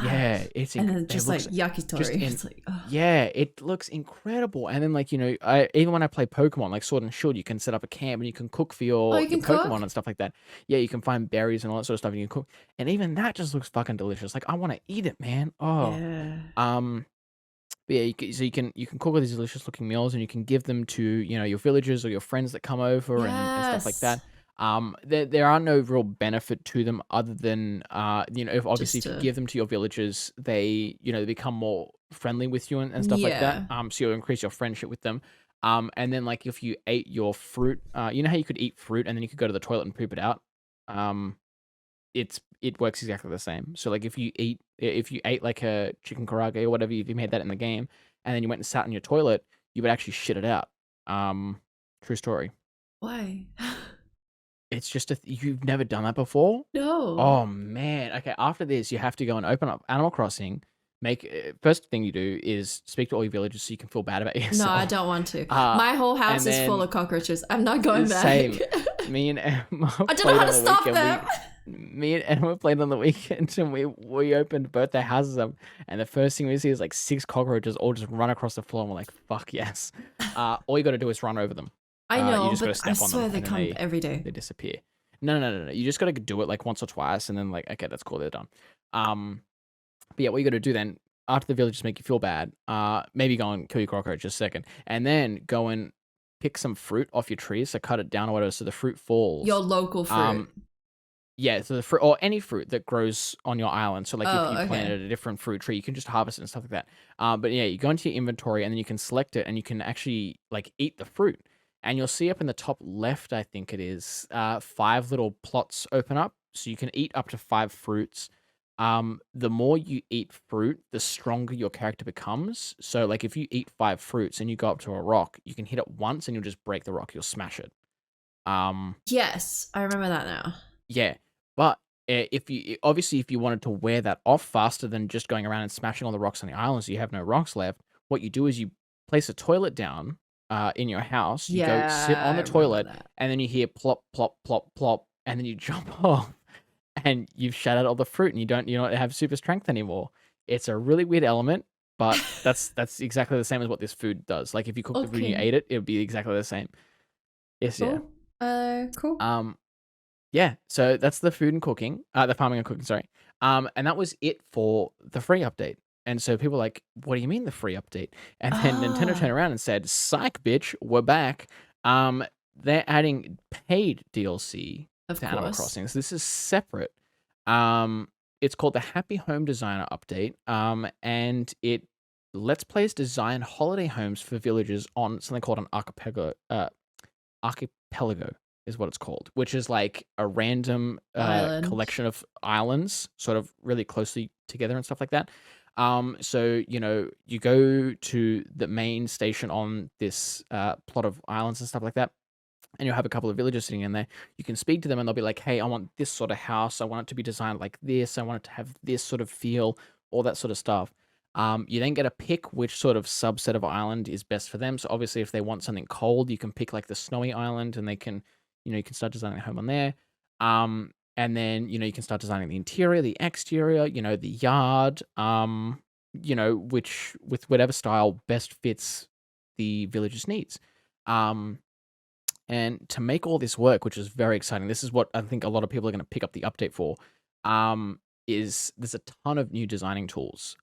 Yeah, it's and then just like yakitori. It's like, yeah, it looks incredible. And then like I even when I play Pokemon like Sword and Shield, you can set up a camp and you can cook for your you can Pokemon cook? and stuff like that. Yeah, you can find berries and all that sort of stuff. And you can cook, and even that just looks fucking delicious. Like I want to eat it, man. Oh, Yeah. But yeah, you can cook all these delicious looking meals and you can give them to your villagers or your friends that come over and stuff like that. There are no real benefit to them other than if obviously if you give them to your villagers, they they become more friendly with you and stuff like that. So you'll increase your friendship with them. And then like if you ate your fruit, you know how you could eat fruit and then you could go to the toilet and poop it out. It works exactly the same. So like if you ate like a chicken karage or whatever, if you made that in the game, and then you went and sat in your toilet, you would actually shit it out. True story. Why? It's just you've never done that before? No. Oh man. Okay, after this, you have to go and open up Animal Crossing. First thing you do is speak to all your villagers so you can feel bad about yourself. No, I don't want to. My whole house is full of cockroaches. I'm not going back. Same. Me and Emma I don't know how to stop them. Me and Emma played on the weekend and we opened both their houses up and the first thing we see is like 6 cockroaches all just run across the floor and we're like, fuck yes. All you got to do is run over them. I know, you just but gotta step I on swear them they and come every day. They disappear. No. You just got to do it like once or twice and then like, okay, that's cool, they're done. But yeah, what you got to do then, after the villagers make you feel bad, maybe go and kill your cockroach just a second and then go and pick some fruit off your trees, so cut it down or whatever so the fruit falls. Your local fruit. Yeah, so the fruit or any fruit that grows on your island. So like if you planted a different fruit tree, you can just harvest it and stuff like that. But yeah, you go into your inventory and then you can select it and you can actually like eat the fruit. And you'll see up in the top left, I think it is, 5 little plots open up. So you can eat up to 5 fruits. The more you eat fruit, the stronger your character becomes. So like if you eat 5 fruits and you go up to a rock, you can hit it once and you'll just break the rock. You'll smash it. Yes, I remember that now. Yeah, but if you wanted to wear that off faster than just going around and smashing all the rocks on the island, so you have no rocks left, what you do is you place a toilet down in your house. You go sit on the toilet, and then you hear plop, plop, plop, plop, and then you jump off, and you've shat out all the fruit, and you don't have super strength anymore. It's a really weird element, but that's exactly the same as what this food does. Like if you cooked the food and you ate it, it would be exactly the same. Yes, cool. Yeah. Cool. Yeah, so that's the food and cooking, the farming and cooking, sorry. And that was it for the free update. And so people were like, what do you mean the free update? And then Nintendo turned around and said, psych, bitch, we're back. They're adding paid DLC to Animal Crossing. So this is separate. It's called the Happy Home Designer Update. And it lets players design holiday homes for villagers on something called an archipelago. Is what it's called, which is like a random collection of islands, sort of really closely together and stuff like that. So, you go to the main station on this plot of islands and stuff like that, and you'll have a couple of villagers sitting in there. You can speak to them and they'll be like, hey, I want this sort of house. I want it to be designed like this. I want it to have this sort of feel, all that sort of stuff. You then get to pick which sort of subset of island is best for them. So obviously, if they want something cold, you can pick like the snowy island, and they can, you can start designing a home on there. And then you can start designing the interior, the exterior, the yard. Which with whatever style best fits the village's needs. And to make all this work, which is very exciting, this is what I think a lot of people are going to pick up the update for. Is there's a ton of new designing tools.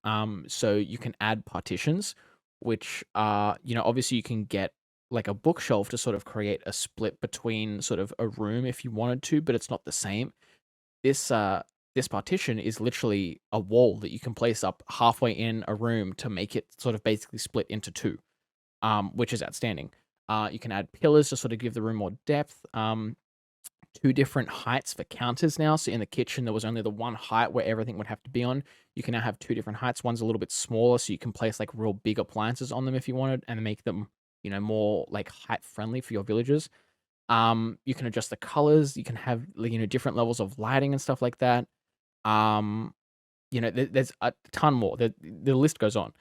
So you can add partitions, which are, obviously you can get like a bookshelf to sort of create a split between sort of a room if you wanted to, but it's not the same. This partition is literally a wall that you can place up halfway in a room to make it sort of basically split into two, which is outstanding. You can add pillars to sort of give the room more depth. Two different heights for counters now. So in the kitchen, there was only the one height where everything would have to be on. You can now have two different heights. One's a little bit smaller, so you can place like real big appliances on them if you wanted, and make them, more like height friendly for your villagers. You can adjust the colors. You can have different levels of lighting and stuff like that. There's a ton more. The list goes on.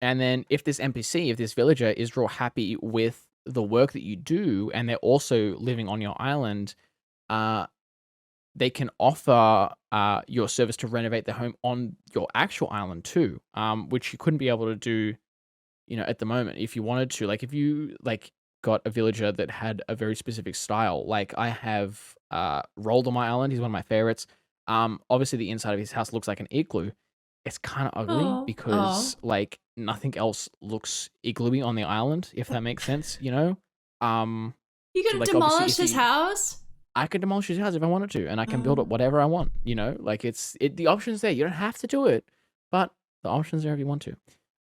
And then if this villager is real happy with the work that you do, and they're also living on your island, they can offer your service to renovate the home on your actual island too, which you couldn't be able to do, at the moment if you wanted to. Like if you got a villager that had a very specific style, like I have Rolled on my island. He's one of my favorites. Obviously the inside of his house looks like an igloo. It's kind of ugly because like nothing else looks igloo-y on the island, if that makes sense, You can demolish his house? I could demolish his house if I wanted to, and I can build it whatever I want, like the option's there. You don't have to do it, but the option's there if you want to.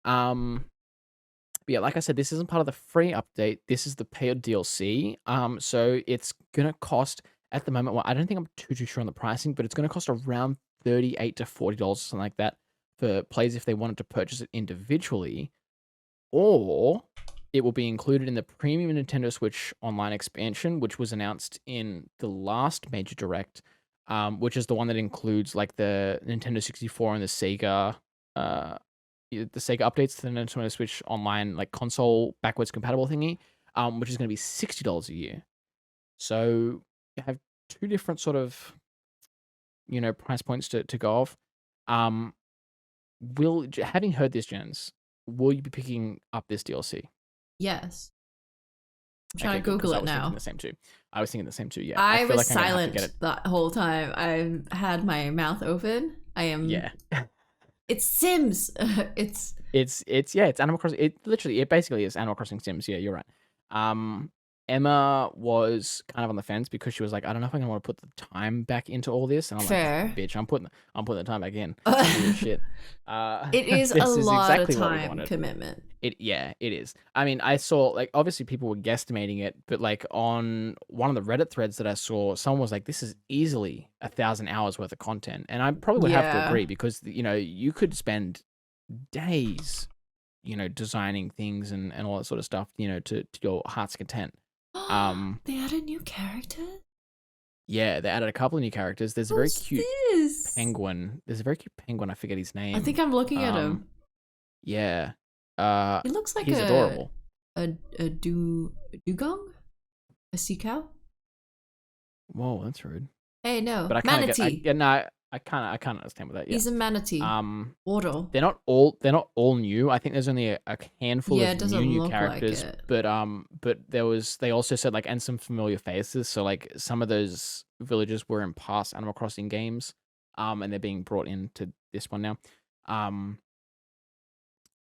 But yeah, like I said, this isn't part of the free update. This is the paid DLC. So it's gonna cost at the moment. Well, I don't think I'm too sure on the pricing, but it's gonna cost around $38 to $40 or something like that for players if they wanted to purchase it individually, or it will be included in the premium Nintendo Switch Online expansion, which was announced in the last major direct, which is the one that includes like the Nintendo 64 and the Sega updates to the Nintendo Switch Online like console backwards compatible thingy, which is going to be $60 a year. So you have two different sort of price points to go off. Having heard this, Jens, will you be picking up this DLC? Yes. I'm trying to Google it now. I was thinking the same too. Yeah. I was silent that whole time. I had my mouth open. I am. Yeah. It's Sims. It's Animal Crossing. It basically is Animal Crossing Sims. Yeah, you're right. Emma was kind of on the fence because she was like, I don't know if I'm gonna want to put the time back into all this, and I'm fair. Like, bitch, I'm putting the time back in. Shit. It is a lot of time commitment. It is. I mean, I saw like obviously people were guesstimating it, but like on one of the Reddit threads that I saw, someone was like, "This is easily 1,000 hours worth of content," and I probably would have to agree because you could spend days, designing things and all that sort of stuff, to your heart's content. They added new characters? Yeah, they added a couple of new characters. There's a very cute penguin. There's a very cute penguin. I forget his name. I think I'm looking at him. Yeah. He looks like he's adorable. A dugong? A sea cow? Whoa, that's rude. Hey, no. But manatee. I kind of understand with that. Yeah. He's a manatee. Waddle. They're not all new. I think there's only a handful of new characters. Like but they also said like and some familiar faces. So like some of those villagers were in past Animal Crossing games, and they're being brought into this one now.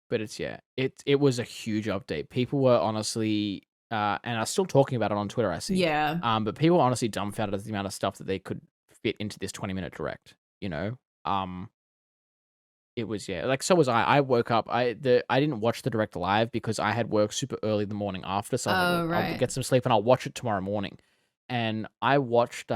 But it was a huge update. People were honestly and are still talking about it on Twitter. I see. Yeah. But people were honestly dumbfounded at the amount of stuff that they could fit into this 20-minute direct. It was like so was I. I woke up. I didn't watch the direct live because I had work super early the morning after. So I was like, I'll get some sleep and I'll watch it tomorrow morning. And I watched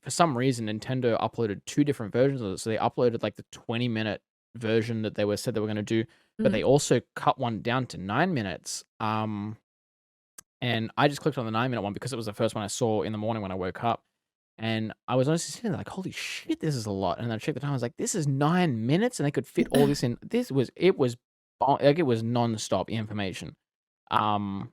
for some reason, Nintendo uploaded 2 different versions of it. So they uploaded, like, the 20-minute version that they said they were gonna do, but they also cut one down to 9 minutes, and I just clicked on the 9-minute one because it was the first one I saw in the morning when I woke up, and I was honestly sitting there like, "Holy shit, this is a lot," and then I checked the time, I was like, "This is 9 minutes, and they could fit all this in." It was like, it was nonstop information. Um,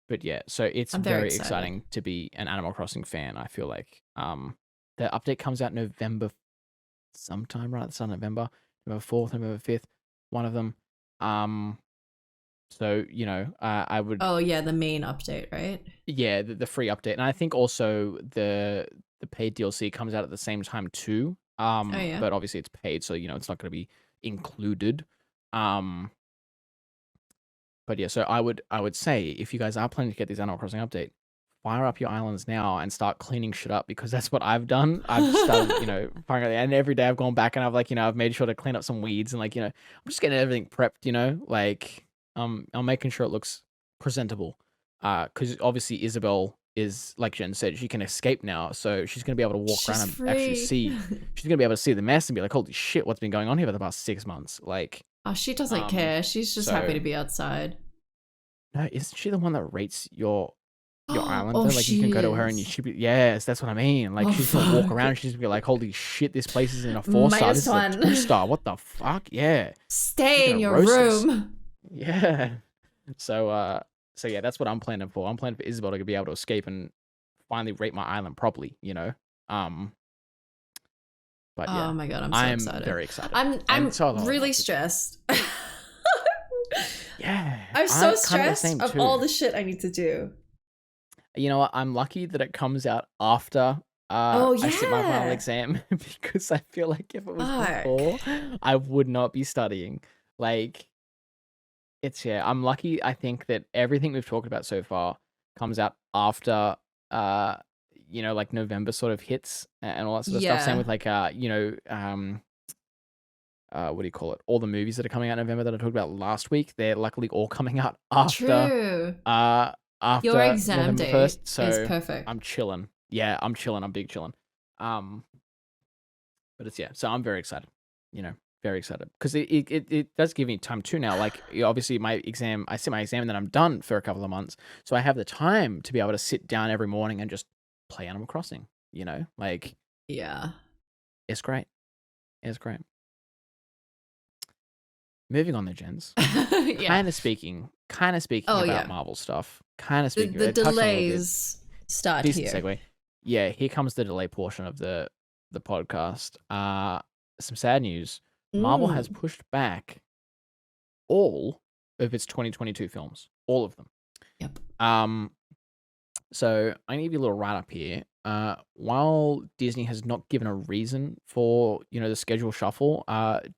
but yeah, so it's I'm very very excited. exciting to be an Animal Crossing fan, I feel like. The update comes out November sometime, right at the start of November, November 4th, November 5th, one of them. So, I would, Oh yeah, the main update, right? yeah, the free update. And I think also the paid DLC comes out at the same time too. Oh yeah. But obviously it's paid, so it's not going to be included. But yeah, so I would say if you guys are planning to get this Animal Crossing update, fire up your islands now and start cleaning shit up, because that's what I've done. I've started, firing up, and every day I've gone back and I've I've made sure to clean up some weeds, and I'm just getting everything prepped, like I'm making sure it looks presentable. Because obviously Isabel is, like Jen said, she can escape now, so she's gonna be able to walk around and actually see. She's gonna be able to see the mess and be like, "Holy shit, what's been going on here for the past 6 months?" Like, Oh, she doesn't care. She's just happy to be outside. No, isn't she the one that rates your island? Oh, Though? Like, you can go to her and is. she be, yes, that's what I mean. Like, Oh, she's gonna walk fuck. around and she's gonna be like, "Holy shit, this place is in a 4-star. This is a -1. 2-star. What the fuck?" Yeah. Stay in your room. Yeah. So yeah, that's what I'm planning for. I'm planning for Isabel to be able to escape and finally rate my island properly. But yeah, Oh my god, I'm so I'm excited. very excited. I'm so really stressed. Yeah, I'm so kinda the stressed same of too. all the shit I need to do. You know what? I'm lucky that it comes out after Oh I sit my final yeah. exam, because I feel like if it was Fuck. before, I would not be studying. Like, yeah, I'm lucky. I think that everything we've talked about so far comes out after like November sort of hits and all that sort of stuff. Same Yeah. with what do you call it? All the movies that are coming out in November that I talked about last week, they're luckily all coming out after True. Your after exam November date 1st. is So perfect. I'm chilling. Yeah, I'm chilling. I'm big chilling. But it's, yeah. So I'm very excited. Very excited, because it does give me time too now. Like, obviously I sit my exam and then I'm done for a couple of months, so I have the time to be able to sit down every morning and just play Animal Crossing. Like, Yeah. it's great. It's great. Moving on, the gens. Yeah. Kind of speaking Oh, about yeah. Marvel stuff. Kind of speaking. The touched on it a little bit. delays start Decent here. segue. Yeah, here comes the delay portion of the podcast. Some sad news. Marvel has pushed back all of its 2022 films. All of them. Yep. So I'm gonna give you a little write up here. While Disney has not given a reason for the schedule shuffle,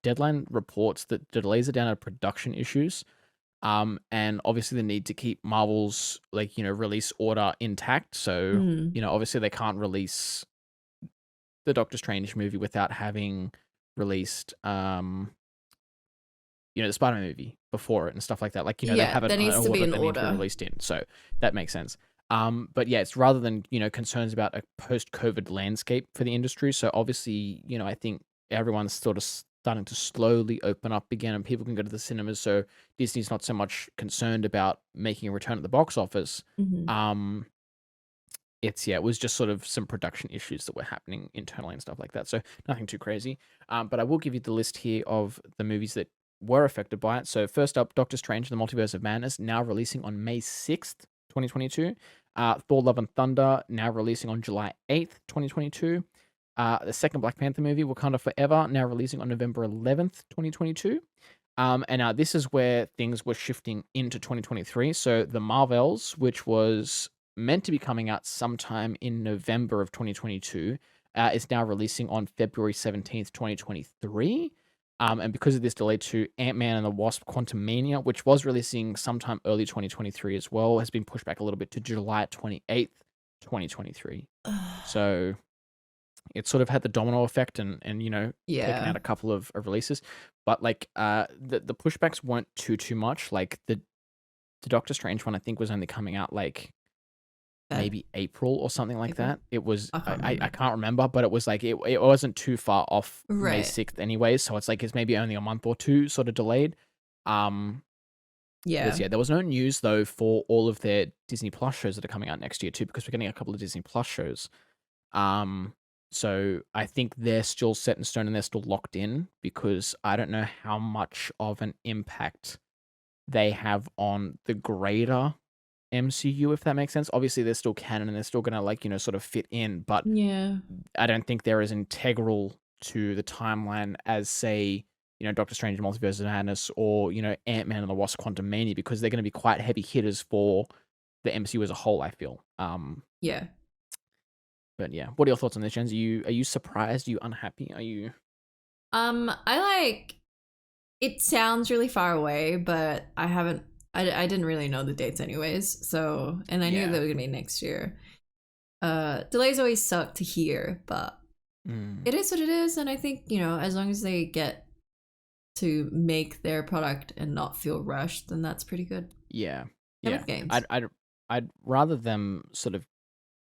Deadline reports that the delays are down to production issues, and obviously the need to keep Marvel's release order intact. So obviously they can't release the Doctor Strange movie without having released the Spider-Man movie before it and stuff like that. Like, they have there needs to be an order that needs to be order. released in. So that makes sense. But yeah, it's rather than, concerns about a post-COVID landscape for the industry. So obviously, I think everyone's sort of starting to slowly open up again and people can go to the cinemas. So Disney's not so much concerned about making a return at the box office. It was just sort of some production issues that were happening internally and stuff like that. So nothing too crazy. But I will give you the list here of the movies that were affected by it. So first up, Doctor Strange: The Multiverse of Madness, now releasing on May 6th, 2022. Thor: Love and Thunder, now releasing on July 8th, 2022. The second Black Panther movie, Wakanda Forever, now releasing on November 11th, 2022. And now this is where things were shifting into 2023. So The Marvels, which was meant to be coming out sometime in November of 2022, is now releasing on February 17th, 2023. And because of this delay to Ant-Man and the Wasp: Quantumania, which was releasing sometime early 2023 as well, has been pushed back a little bit to July 28th, 2023. So it sort of had the domino effect and taken out a couple of releases. But the pushbacks weren't too much. Like the Doctor Strange one, I think, was only coming out like maybe April or something like April? that. It was I I can't remember, but it was like it wasn't too far off May Right. 6th anyways, so it's like it's maybe only a month or two sort of delayed. Yeah. There was no news though for all of their Disney Plus shows that are coming out next year too, because we're getting a couple of Disney Plus shows. So I think they're still set in stone and they're still locked in, because I don't know how much of an impact they have on the greater MCU, if that makes sense. Obviously, they're still canon and they're still gonna, like, sort of fit in, but Yeah. I don't think they're as integral to the timeline as, say, Doctor Strange Multiverse of Madness, or, Ant-Man and the Wasp Quantumania, because they're gonna be quite heavy hitters for the MCU as a whole, I feel. Yeah. But yeah, what are your thoughts on this, Jens? Are you surprised? Are you unhappy? Are you? I like. It sounds really far away, but I haven't. I didn't really know the dates anyways. So, and I knew Yeah. they were gonna be next year. Delays always suck to hear, but it is what it is. And I think, as long as they get to make their product and not feel rushed, then that's pretty good. Yeah. Kind Yeah. of games. I'd rather them sort of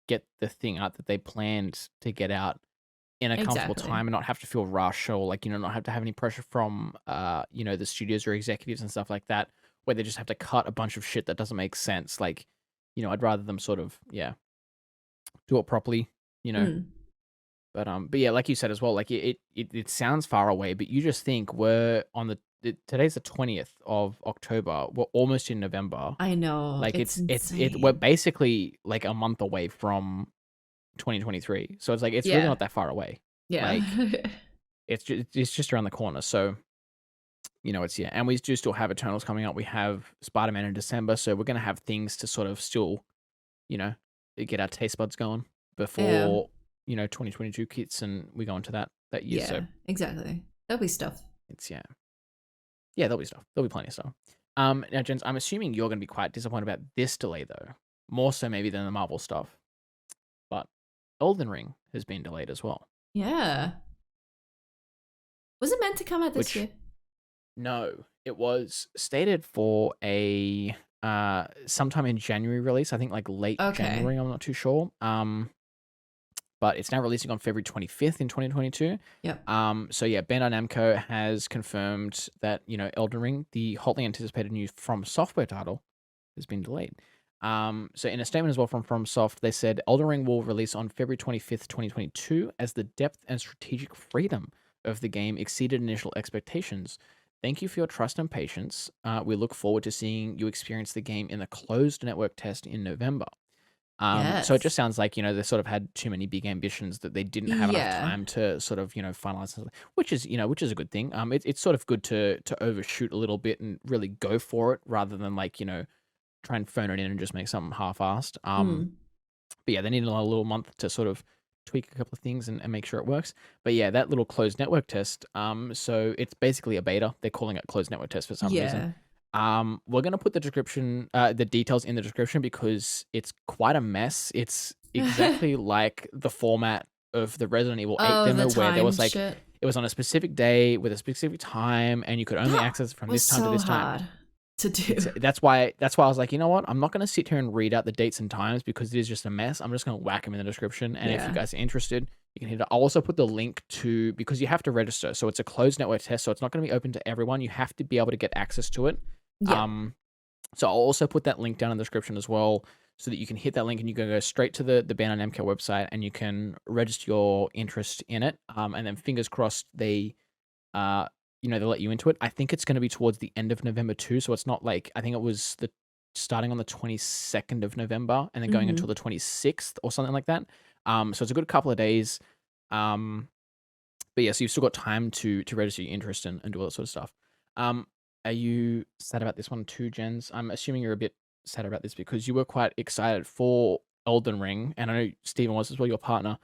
get the thing out that they planned to get out in a comfortable Exactly. time and not have to feel rushed, or, like, not have to have any pressure from the studios or executives and stuff like that, where they just have to cut a bunch of shit that doesn't make sense. Like, I'd rather them sort of, do it properly, Mm. But yeah, like you said as well, like it sounds far away, but you just think today's the 20th of October. We're almost in November. I know. Like It's we're insane. basically like a month away from 2023. So it's like it's really Yeah. not that far away. Yeah. Like it's just around the corner. So and we do still have Eternals coming up. We have Spider-Man in December, so we're gonna have things to sort of still, get our taste buds going Yeah. before 2022 kits, and we go into that year. Yeah. So Exactly. There'll be stuff. it's yeah, there'll be stuff. There'll be plenty of stuff. Now, Jens, I'm assuming you're going to be quite disappointed about this delay, though, more so maybe than the Marvel stuff. But Elden Ring has been delayed as well. Yeah. Was it meant to come out this year? No, it was stated for a sometime in January release. I think like late January. I'm not too sure. But it's now releasing on February 25th in 2022. Yep. So yeah, Bandai Namco has confirmed that, Elden Ring, the hotly anticipated new From Software title, has been delayed. So in a statement as well from FromSoft, they said Elden Ring will release on February 25th, 2022, as the depth and strategic freedom of the game exceeded initial expectations. Thank you for your trust and patience. We look forward to seeing you experience the game in the closed network test in November. Yes. So it just sounds like, they sort of had too many big ambitions that they didn't have enough time to sort of, finalize, which is a good thing. It's sort of good to overshoot a little bit and really go for it, rather than, like, try and phone it in and just make something half-assed. But yeah, they need a little month to sort of tweak a couple of things and make sure it works. But yeah, that little closed network test, so it's basically a beta. They're calling it closed network test for some reason. We're gonna put the details in the description, because it's quite a mess. It's exactly like the format of the Resident Evil 8 demo, where there was like it was on a specific day with a specific time, and you could only access it from this time to this time. Hard to do. That's why I was like, you know what? I'm not gonna sit here and read out the dates and times, because it is just a mess. I'm just gonna whack them in the description, and if you guys are interested, you can hit it. I'll also put the link to, because you have to register, so it's a closed network test, so it's not gonna be open to everyone. You have to be able to get access to it. Yeah. So I'll also put that link down in the description as well, so that you can hit that link and you can go straight to the Bandai Namco website and you can register your interest in it. And then fingers crossed they they'll let you into it. I think it's going to be towards the end of November too, so it's not like, I think it was starting on the 22nd of November and then going until the 26th or something like that. So it's a good couple of days. But yeah, so you've still got time to register your interest and do all that sort of stuff. Are you sad about this one too, Jens? I'm assuming you're a bit sad about this, because you were quite excited for Elden Ring, and I know Stephen was as well, your partner.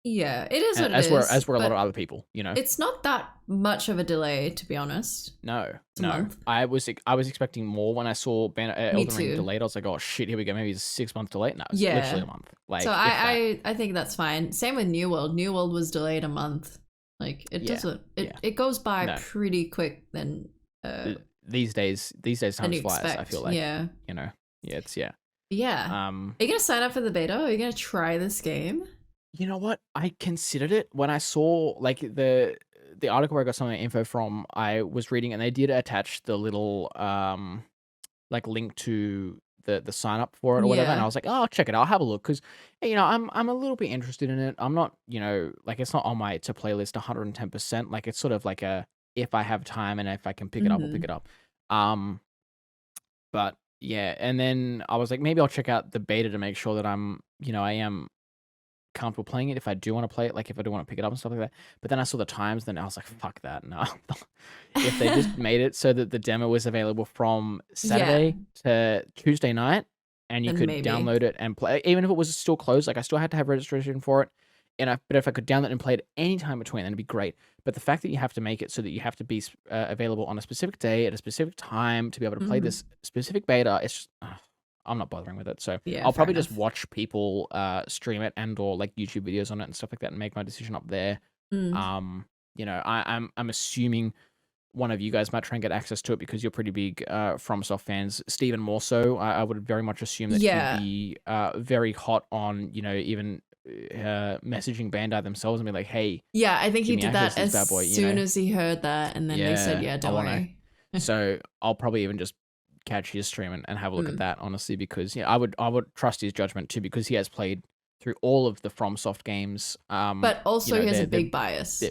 Yeah, it is what it is. As were a lot but of other people, it's not that much of a delay, to be honest. No, It's a month. I was expecting more when I saw Elden Ring too. delayed. I was like, oh shit, here we go. Maybe it's a 6-month delay. No, it's literally a month. Like, So I think that's fine. Same with New World. New World was delayed a month. Like, it doesn't. It goes by pretty quick. Then these days time flies. I feel like Yeah. it's Yeah. Are you gonna sign up for the beta? Are you gonna try this game? You know what? I considered it when I saw like the article where I got some of the info from. I was reading, and they did attach the little like link to the sign up for it or whatever, and I was like, oh, I'll check it out. I'll have a look because I'm a little bit interested in it. I'm not, like it's not on my to play list 110%. Like it's sort of like a if I have time and if I can pick it up, I'll pick it up. But yeah, and then I was like, maybe I'll check out the beta to make sure that I am comfortable playing it if I do want to play it, like if I do want to pick it up and stuff like that. But then I saw the times, then I was like, fuck that. No. If they just made it so that the demo was available from Saturday to Tuesday night, and you Then could maybe. download it and play, even if it was still closed, like I still had to have registration for it. But if I could download and play it any time between, then it'd be great. But the fact that you have to make it so that you have to be available on a specific day at a specific time to be able to play this specific beta, it's just, I'm not bothering with it. So Yeah, I'll fair probably just enough. watch people stream it and or like YouTube videos on it and stuff like that and make my decision up there. I'm assuming one of you guys might try and get access to it because you're pretty big FromSoft fans. Steven more so. I would very much assume that Yeah. he'd be very hot on, even messaging Bandai themselves and be like, hey, Yeah, I think he give me did access that to this as bad boy, soon as he heard that, and then they said, Yeah, yeah, I don't wanna- worry. So I'll probably even just catch his stream and have a look at that, honestly, because I would trust his judgment too, because he has played through all of the FromSoft games. But also he has a big bias.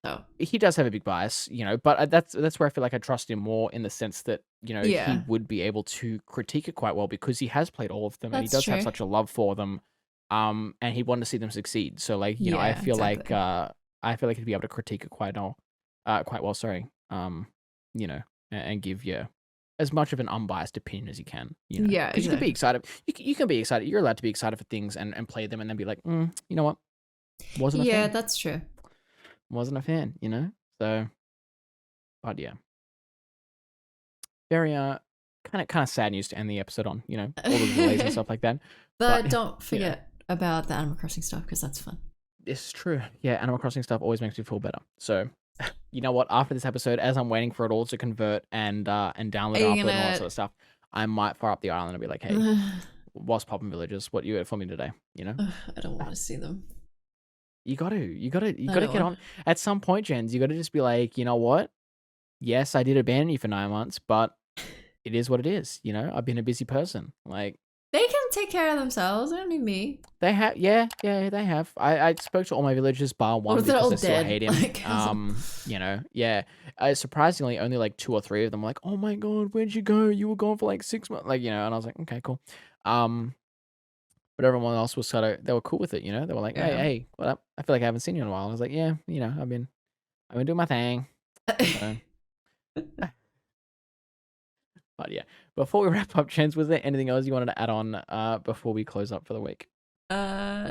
So he does have a big bias, but that's where I feel like I trust him more in the sense that he would be able to critique it quite well because he has played all of them and he does have such a love for them, and he wanted to see them succeed. So like I feel like he'd be able to critique it quite well. Sorry, and give as much of an unbiased opinion as you can. Yeah, because you can be excited. You can be excited. You're allowed to be excited for things and play them and then be like, you know what, wasn't a fan. Yeah, that's true. Wasn't a fan, so, but yeah, very kind of sad news to end the episode on, all the delays and stuff like that. But don't forget about the Animal Crossing stuff because that's fun. It's true. Yeah, Animal Crossing stuff always makes me feel better. So, you know what? After this episode, as I'm waiting for it all to convert and download and upload and all that sort of stuff, I might fire up the island and be like, hey, what's poppin' villagers? What you got for me today? I don't want to see them. You gotta get on. At some point, Jens, you gotta just be like, you know what? Yes, I did abandon you for 9 months, but it is what it is. I've been a busy person. Like, they can take care of themselves. They don't need me. They have, yeah, they have. I spoke to all my villagers bar one because they still hate him. Surprisingly, only like 2 or 3 of them were like, oh my god, where'd you go? You were gone for like 6 months, and I was like, okay, cool. But everyone else was they were cool with it, They were like, hey, what up? I feel like I haven't seen you in a while. I was like, yeah, I've been doing my thing. So. But yeah, before we wrap up, Chance, was there anything else you wanted to add on before we close up for the week? No.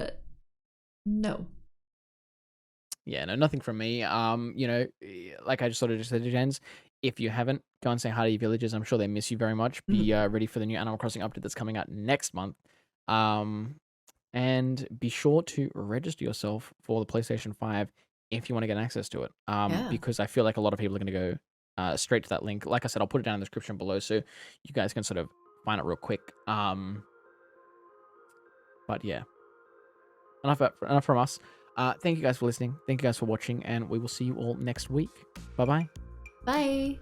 Yeah, no, nothing from me. Like I just sort of just said to Jens, if you haven't, go and say hi to your villagers. I'm sure they miss you very much. Be ready for the new Animal Crossing update that's coming out next month. And be sure to register yourself for the PlayStation 5 if you want to get access to it. Because I feel like a lot of people are going to go straight to that link. Like I said, I'll put it down in the description below so you guys can sort of find it real quick. But yeah, enough from us. Thank you guys for listening. Thank you guys for watching, and we will see you all next week. Bye-bye. Bye.